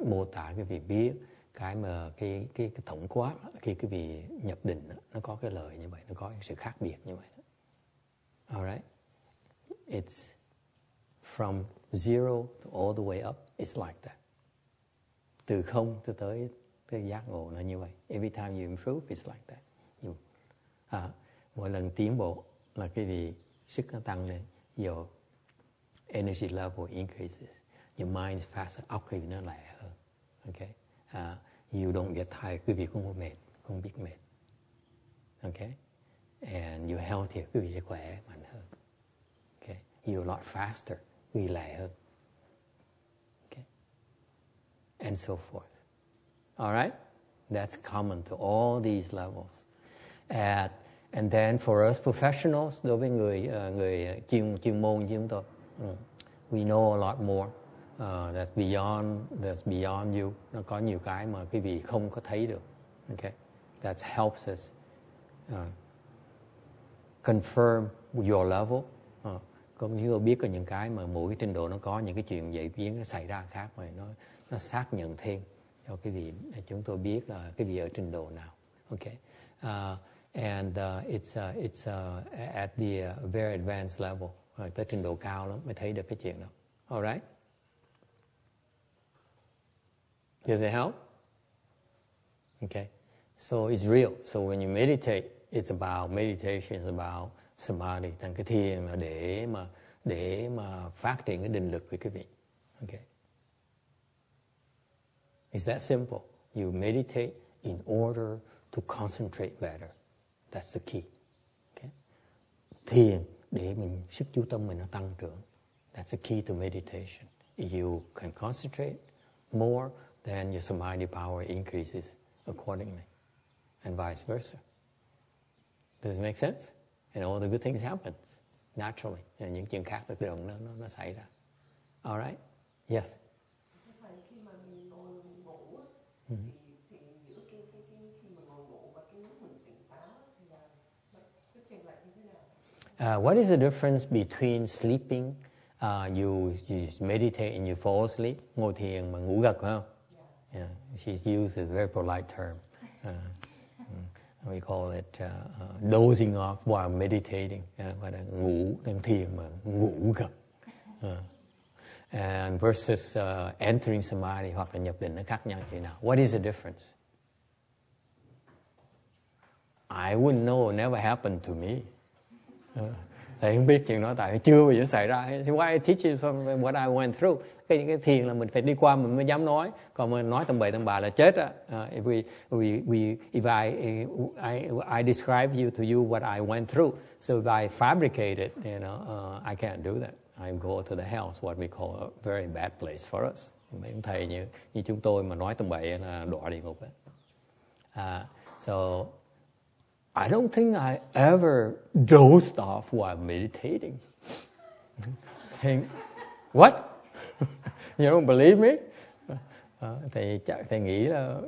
mô tả cái việc biết cái mà cái tổng quát khi cái việc nhập định nó có cái lời như vậy, nó có cái sự khác biệt như vậy. All right. It's from zero to all the way up. It's like that. Từ không tới cái giác ngộ nó như vậy. Every time you improve, it's like that. Mỗi lần tiến bộ là cái gì sức nó tăng lên. Your energy level increases. Your mind is faster. Óc cái gì nó lẹ hơn. Okay? You don't get tired. Quý vị không có mệt, không biết mệt. Okay? And you're healthier. Quý vị sẽ khỏe mạnh hơn. Okay? You're a lot faster. Quý vị lẹ hơn. Okay? And so forth. All right? That's common to all these levels. And then for us professionals, đối với người chuyên môn như chúng tôi, we know a lot more. That's beyond you. Nó có nhiều cái mà quý vị không có thấy được. Okay? That helps us confirm your level. Còn chúng tôi biết có những cái mà mỗi cái trình độ nó có những cái chuyện vậy biến nó xảy ra khác mà nó xác nhận thêm cho cái vị chúng tôi biết là cái vị ở trình độ nào. Okay? And it's at the very advanced level. Tới trình độ cao lắm mới thấy được cái chuyện đó. All right? Does it help? Okay. So it's real. So when you meditate, it's about meditation, it's about samadhi. Thành cái thiền là để mà phát triển cái định lực với quý vị. Okay. It's that simple. You meditate in order to concentrate better. That's the key. Okay. Thiền để mình sức chú tâm mình nó tăng trưởng. That's the key to meditation. If you can concentrate more, then your samadhi power increases accordingly, and vice versa. Does it make sense? And all the good things happen naturally. And những chuyện khác tự động nó xảy ra. All right? Yes. Thầy, khi mà mình ngồi ngủ thì giữa khi mà ngồi ngủ và cái lúc mình tỉnh táo thì là cái chênh lệch như thế nào? What is the difference between sleeping, you meditate and you fall asleep, ngồi thiền mà ngủ gật phải không? Yeah. She used a very polite term. We call it dozing off while meditating. Gọi là ngủ đang thiền mà ngủ gật. And versus entering samadhi hoặc là nhập định nó khác nhau như nào? What is the difference? I wouldn't know, it never happened to me. Thầy không biết chuyện đó tại chưa bao giờ xảy ra. Why I teach you from what I went through? Cái thiền là mình phải đi qua mình mới dám nói. Còn mình nói tầm bậy tầm bạ là chết á. If I describe you to you what I went through, so if I fabricate it, I can't do that. I go to the hell, what we call a very bad place for us. Mấy ông thầy như chúng tôi mà nói tầm bậy là đọa địa ngục á. So I don't think I ever dozed off while meditating. What? You don't believe me? Thầy nghĩ là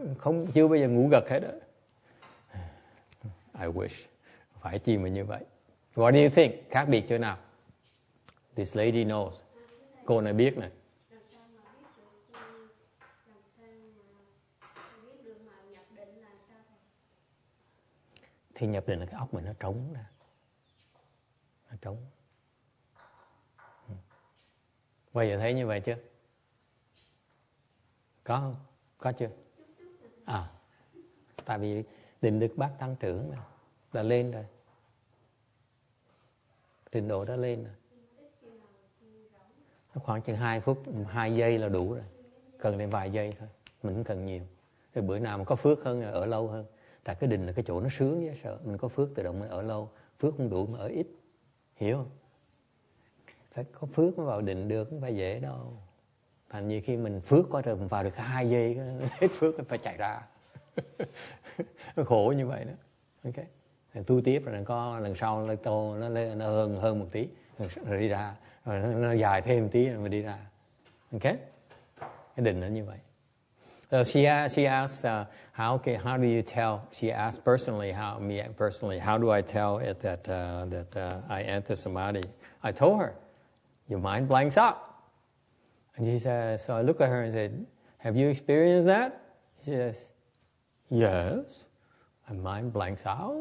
chưa bao giờ ngủ gật hết đó. I wish. Phải chi mà như vậy. What do you think? Khác biệt chỗ nào? This lady knows. Cô này biết nè. Thì nhập định là cái óc mình nó trống nè. Nó trống. Bao giờ thấy như vậy chưa? Có không? Có chưa? Tại vì định lực bác tăng trưởng mà. Đã lên rồi. Trình độ đã lên rồi. Khoảng chừng 2 phút, 2 giây là đủ rồi. Cần đến vài giây thôi. Mình không cần nhiều. Rồi bữa nào mà có phước hơn ở lâu hơn. Tại cái định là cái chỗ nó sướng với sợ. Mình có phước tự động mới ở lâu. Phước không đủ mà ở ít. Hiểu không? Phải có phước mới vào định được, không phải dễ đâu. Thành như khi mình phước có rồi mình vào được 2 giây hết phước phải chạy ra. Nó khổ như vậy đó. Ok. Tu tiếp rồi có lần sau nó lên hơn một tí rồi đi ra, rồi nó dài thêm một tí rồi mới đi ra. Ok. Cái định nó như vậy. So she asked, how do you tell? She asked personally, how do I tell it that I enter samadhi? I told her, your mind blanks out. And she said, so I looked at her and said, have you experienced that? She says, yes. And mind blanks out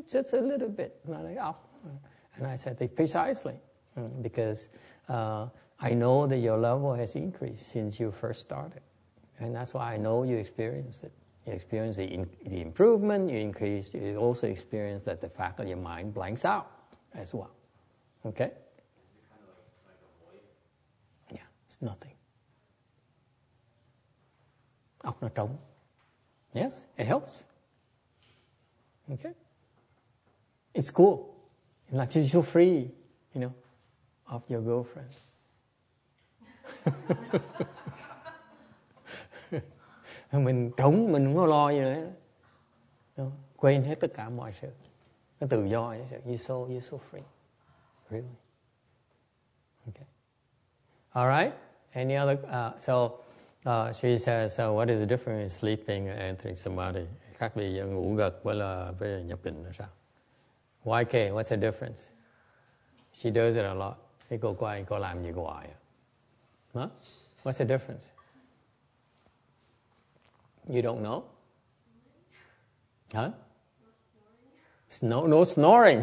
just a little bit, not like off. And I said, precisely, because I know that your level has increased since you first started. And that's why I know you experienced it. You experienced the improvement, you also experienced that the fact that your mind blanks out as well. Okay? Is it kind of like a void? Yeah, it's nothing. Óc nó trống. Yes, it helps. Okay? It's cool. Like you're so free, of your girlfriend. Mình trống, mình không có lo gì nữa. Quên hết tất cả mọi sự. Nó tự do. You're so free. Really. Okay. All right. Any other? She says, so what is the difference in sleeping and entering samadhi? Khác biệt giữa ngủ gật với nhập định là sao? YK, what's the difference? She does it a lot. Cái cô quay, cô làm gì hoài? Huh? What's the difference? You don't know? Huh? No snoring.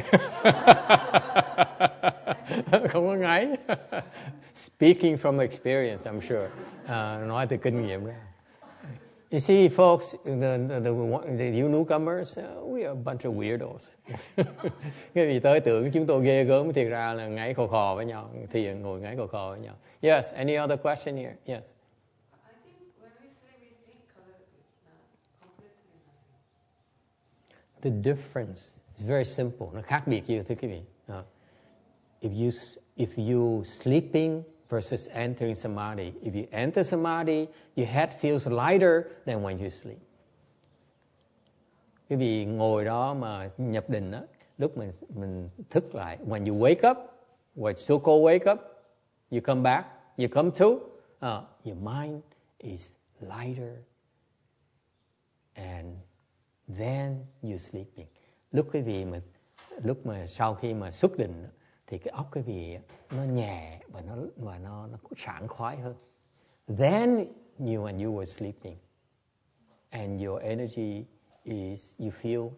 Không có ngáy. Speaking from experience, I'm sure. Nói từ kinh nghiệm đó. You see, folks, the you newcomers, we are a bunch of weirdos. Cái gì tới tưởng chúng tôi ghê gớm, thiệt ra là ngáy khò khò với nhau, thì ngồi ngáy khò khò với nhau. Yes, any other question here? Yes. I think when we sleep, we think a little bit, completely nothing. The difference is very simple. Nó khác biệt như thưa quý vị. If you sleeping versus entering samadhi, if you enter samadhi, your head feels lighter than when you sleep. Quý vị ngồi đó mà nhập định đó, lúc mình thức lại, when you wake up, what so-called wake up, you come back, you come to, your mind is lighter, and then you're sleeping. Lúc mà sau khi mà xuất định thì cái óc quý vị nó nhẹ và nó sảng khoái hơn. Then when you were sleeping, and your energy is, you feel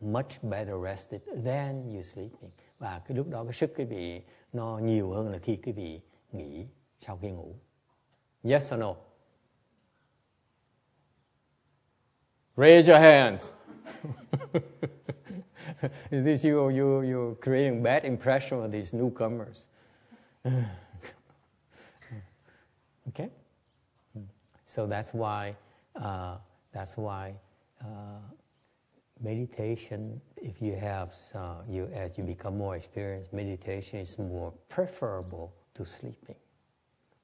much better rested than you're sleeping. Và cái lúc đó cái sức quý vị nó nhiều hơn là khi quý vị nghỉ sau khi ngủ. Yes or no? Raise your hands. This you're creating bad impression of these newcomers. Okay, so that's why meditation. If you have as you become more experienced, meditation is more preferable to sleeping.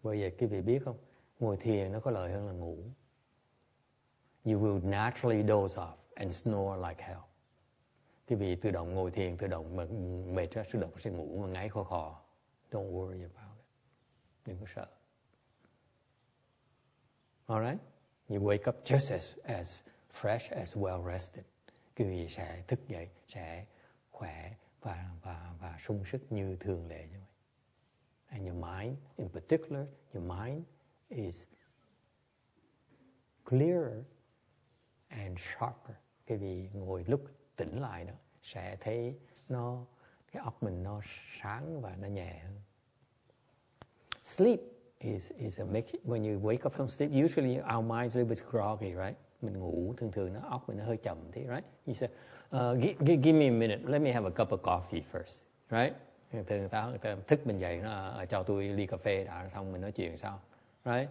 Bởi vậy quý vị biết không, ngồi thiền nó có lợi hơn là ngủ. You will naturally doze off and snore like hell. Quý vị tự động ngồi thiền, tự động mà mệt ra tự động sẽ ngủ mà ngáy khò khò. Don't worry about it. Đừng có sợ. Alright? You wake up just as fresh, as well rested. Quý vị sẽ thức dậy, sẽ khỏe và sung sức như thường lệ như vậy. And your mind, in particular, your mind is clearer and sharper. Quý vị ngồi lúc tỉnh lại đó sẽ thấy cái óc mình nó sáng và nó nhẹ hơn. Sleep is a mix. When you wake up from sleep, usually our mind's a little bit groggy, right? Mình ngủ thường nó óc mình nó hơi chậm thế, right? You say, give me a minute, let me have a cup of coffee first, right? Người ta thức mình dậy, nó cho tôi ly cà phê đã, xong mình nói chuyện sau, right?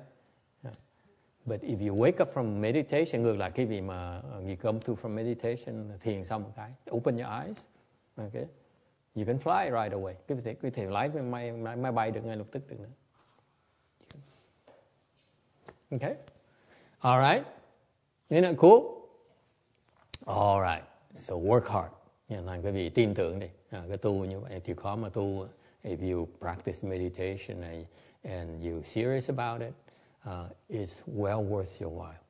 But if you wake up from meditation, ngược lại cái gì mà you come to from meditation, thiền xong một cái, open your eyes, okay? You can fly right away. Quý thể lái máy bay được ngay lập tức được nữa. Okay? All right? Isn't that cool? All right. So work hard. Làm cái gì tin tưởng đi. Cái tu như vậy thì khó mà tu. If you practice meditation and you're serious about it, it's well worth your while.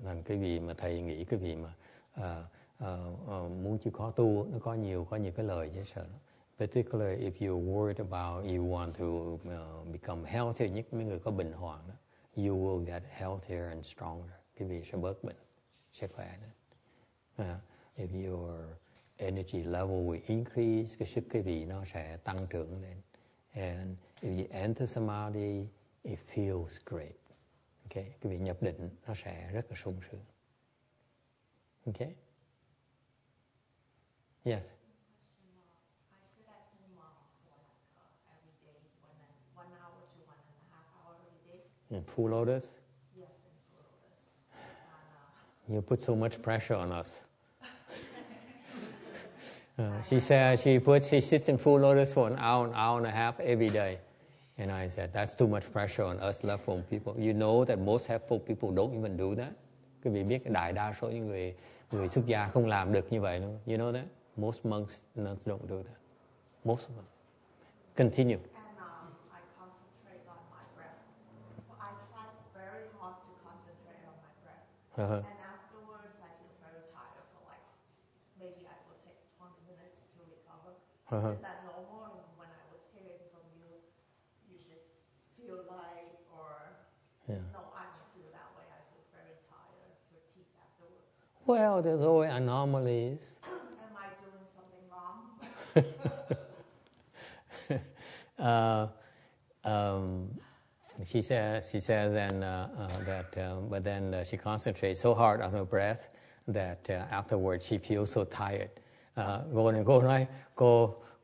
Làm cái gì mà thầy nghĩ cái gì mà muốn chịu khó tu, nó có nhiều cái lời dễ sợ lắm. Particularly if you're worried about you want to become healthier, nhất mấy người có bệnh hoạn đó, you will get healthier and stronger. Cái gì sẽ bớt bệnh, sẽ khỏe nữa. If your energy level will increase, cái sức cái vị nó sẽ tăng trưởng lên. And if you enter samadhi, it feels great. Okay, cái vị nhập định nó sẽ rất là sung sướng. Okay. Yes. I sit at home for every day, 1 hour to 1.5 hours every day. In full lotus? Yes, in full lotus. You put so much pressure on us. She said she sits in full lotus for an hour and a half every day. And I said, that's too much pressure on us left home people. You know that most helpful people don't even do that. Quý vị biết đại đa số những người xuất gia không làm được như vậy đâu. You know that? Most monks don't do that. Most of them. Continue. And I concentrate on my breath. I try very hard to concentrate on my breath. And afterwards, I feel very tired for maybe I will take 20 minutes to recover. Is that normal? When I was hearing from you, you should feel light or... Yeah. No, I don't feel that way. I feel very tired, fatigued afterwards. Well, there's always anomalies. Am I doing something wrong? She says then but then she concentrates so hard on her breath that afterwards she feels so tired. Cô nói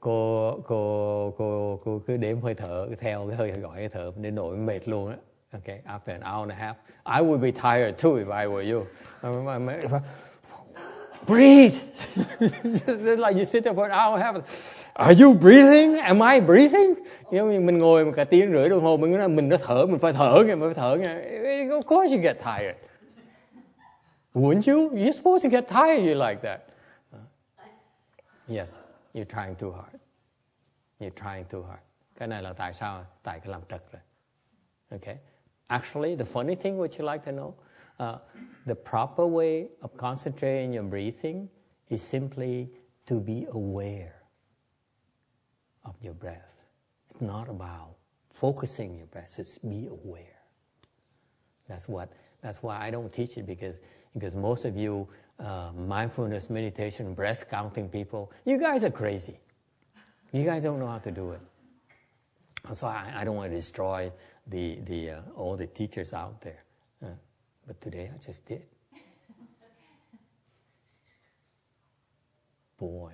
cô cứ đếm hơi thở, theo cái hơi gọi hơi thở đến nỗi mệt luôn á. Okay, after an hour and a half, I would be tired too if I were you. Breathe. Just like you sit there for an hour and a half. Are you breathing? Am I breathing? Giống như mình ngồi một cả tiếng rưỡi đồng hồ mình nói mình phải thở nha. Of course you get tired. Wouldn't you? You're supposed to get tired. You like that. Yes, you're trying too hard. You're trying too hard. Cái này là tại sao? Tại cái làm trật rồi. Okay. Actually, the funny thing, would you like to know? The proper way of concentrating your breathing is simply to be aware of your breath. It's not about focusing your breath. It's be aware. That's why I don't teach it because most of you mindfulness meditation, breath counting people, you guys are crazy. You guys don't know how to do it. So I don't want to destroy all the teachers out there. But today I just did. Boy.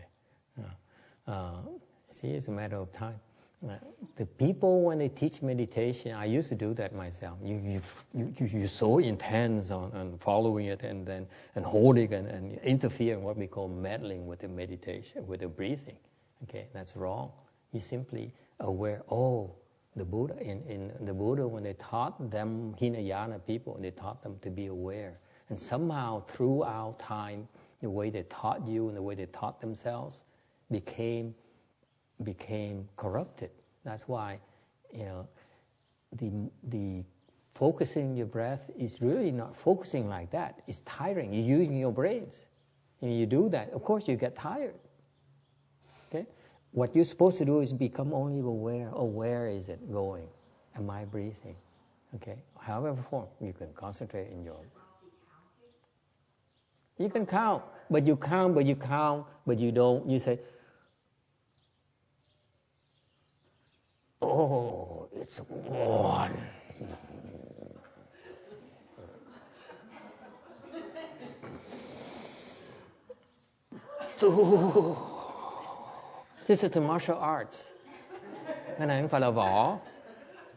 See, it's a matter of time. The people, when they teach meditation, I used to do that myself. You're so intense on following it and holding and interfering, what we call meddling with the meditation, with the breathing. Okay, that's wrong. You simply aware. Oh, the Buddha in the Buddha, when they taught them Hinayana people, they taught them to be aware. And somehow throughout time, the way they taught you and the way they taught themselves became corrupted. That's why, the focusing your breath is really not focusing like that. It's tiring. You're using your brains. You do that, of course you get tired. Okay? What you're supposed to do is become only aware. Oh, where is it going? Am I breathing? Okay? However form, you can concentrate in your... You can count, but you don't, you say, oh, it's 1. 2. This is the martial arts. Cái này không phải là võ.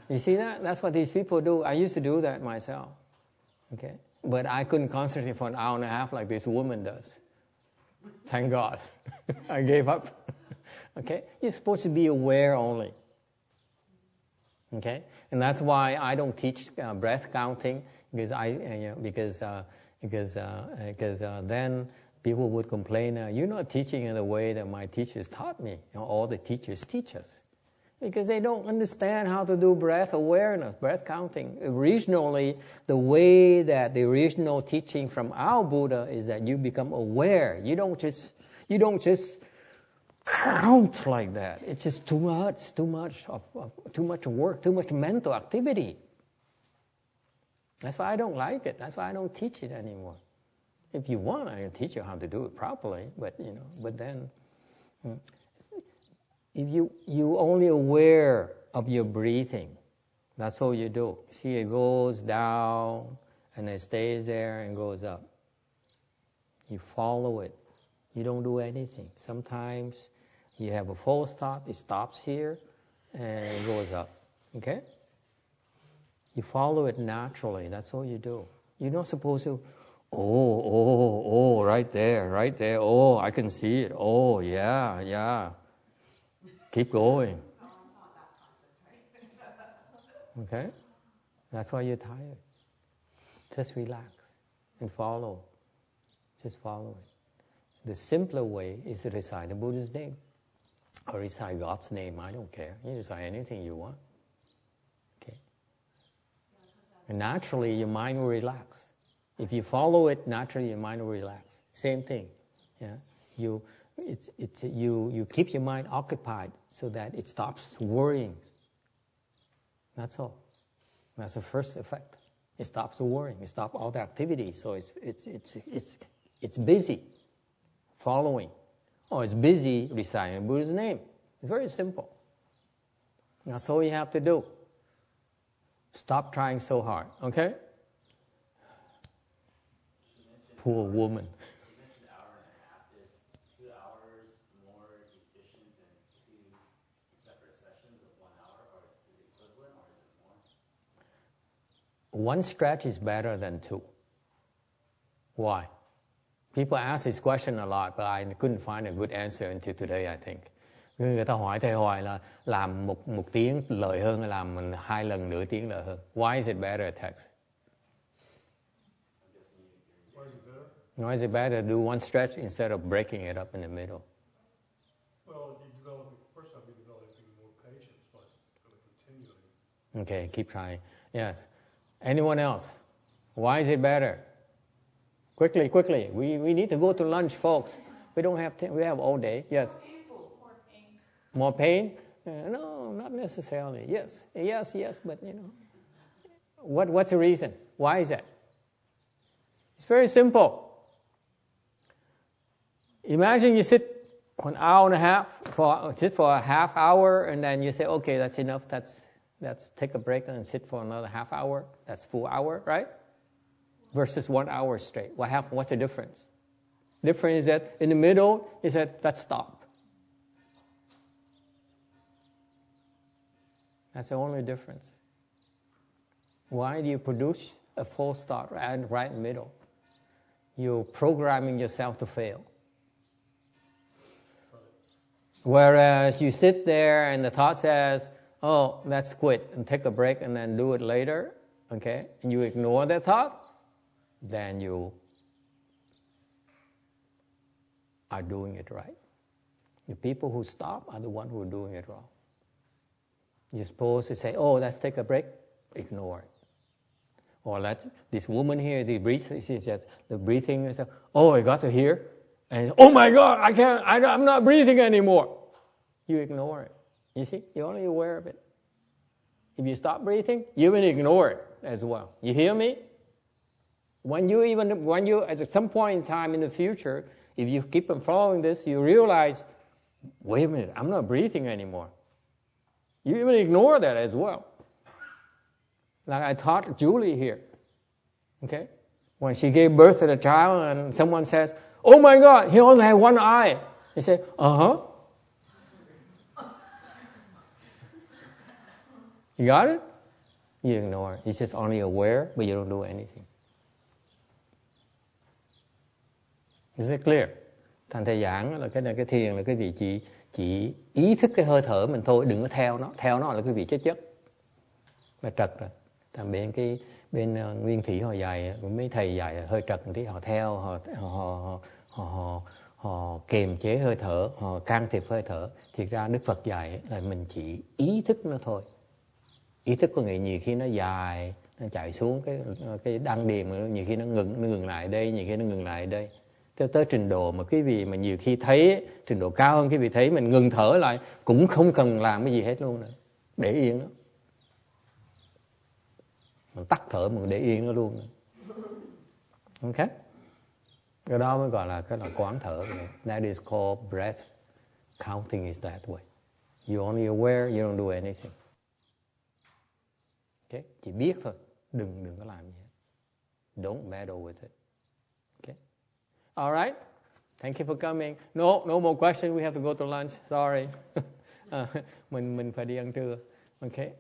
You see that? That's what these people do. I used to do that myself. Okay? But I couldn't concentrate for an hour and a half like this woman does. Thank God. I gave up. Okay? You're supposed to be aware only. Okay? And that's why I don't teach breath counting because then people would complain, you're not teaching in the way that my teachers taught me. All the teachers teach us. Because they don't understand how to do breath awareness, breath counting. Originally, the way that the original teaching from our Buddha is that you become aware. You don't just count like that. It's just too much work, too much mental activity. That's why I don't like it. That's why I don't teach it anymore. If you want, I can teach you how to do it properly. But then, if you only aware of your breathing, that's all you do. See, it goes down and it stays there and goes up. You follow it. You don't do anything. Sometimes you have a false stop. It stops here and it goes up. Okay? You follow it naturally. That's all you do. You're not supposed to. Oh, right there. Oh, I can see it. Oh, yeah. Keep going. Okay? That's why you're tired. Just relax and follow. Just follow it. The simpler way is to recite the Buddha's name or recite God's name. I don't care. You recite anything you want. Okay? And naturally, your mind will relax. If you follow it, naturally your mind will relax. Same thing. Yeah? You keep your mind occupied so that it stops worrying. That's all. That's the first effect. It stops the worrying. It stops all the activity. So it's busy following. Or it's busy reciting Buddha's name. It's very simple. That's all you have to do. Stop trying so hard, okay? Poor woman. You mentioned an hour and a half. Is 2 hours more efficient than 2 separate sessions of 1 hour, or is it equivalent, or is it more? One stretch is better than 2. Why? People ask this question a lot, but I couldn't find a good answer until today, I think. Người ta hỏi thầy hoài là làm một tiếng lợi hơn hay làm 2 lần nửa tiếng lợi hơn. Why is it better at text? Why is it better? Why is it better to do one stretch instead of breaking it up in the middle? Well, first off, you're developing more patience by continuing. Okay, keep trying. Yes. Anyone else? Why is it better? Quickly. We need to go to lunch, folks. We don't have time. We have all day. Yes. More pain? No, not necessarily. Yes, but what's the reason? Why is that? It's very simple. Imagine you sit for an hour and a half, for a half hour, and then you say, okay, that's enough. Let's take a break and sit for another half hour. That's full hour, right? Versus 1 hour straight. What's the difference? Difference is that in the middle, you said, let's stop. That's the only difference. Why do you produce a false start right in the middle? You're programming yourself to fail. Whereas you sit there and the thought says, oh, let's quit and take a break and then do it later, okay? And you ignore that thought, then you are doing it right. The people who stop are the ones who are doing it wrong. You're supposed to say, oh, let's take a break. Ignore it. Or let this woman here, the breathing, oh, I got to hear. And oh my God, I'm not breathing anymore. You ignore it. You see, you're only aware of it. If you stop breathing, you will ignore it as well. You hear me? When you at some point in time in the future, if you keep on following this, you realize, wait a minute, I'm not breathing anymore. You even ignore that as well. Like I taught Julie here, okay? When she gave birth to the child and someone says, oh my God, he only had one eye. You say, uh-huh. You got it? You ignore it. You're just only aware, but you don't do anything. Is it clear? Thành thầy giảng là cái thiền là cái vị chỉ ý thức cái hơi thở mình thôi, đừng có theo nó là cái vị chất mà trật rồi. Thành bên nguyên thủy họ dạy, mấy thầy dạy hơi trật tí họ theo, họ kiềm chế hơi thở, họ can thiệp hơi thở. Thiệt ra Đức Phật dạy là mình chỉ ý thức nó thôi. Ý thức có nghĩa nhiều khi nó dài, nó chạy xuống cái đăng điền, nhiều khi nó ngừng lại đây, nhiều khi nó ngừng lại đây. Tới trình độ mà quý vị mà nhiều khi thấy trình độ cao hơn quý vị thấy mình ngừng thở lại cũng không cần làm cái gì hết luôn nữa, để yên nó, mình tắt thở mình để yên nó luôn nữa. Ok, cái đó mới gọi là quán thở. That is called breath counting, is that way. You only aware, you don't do anything. Okay, chỉ biết thôi, đừng có làm gì hết. Don't meddle with it. Okay. All right. Thank you for coming. No more questions. We have to go to lunch. Sorry. Mình phải đi ăn trưa. Okay.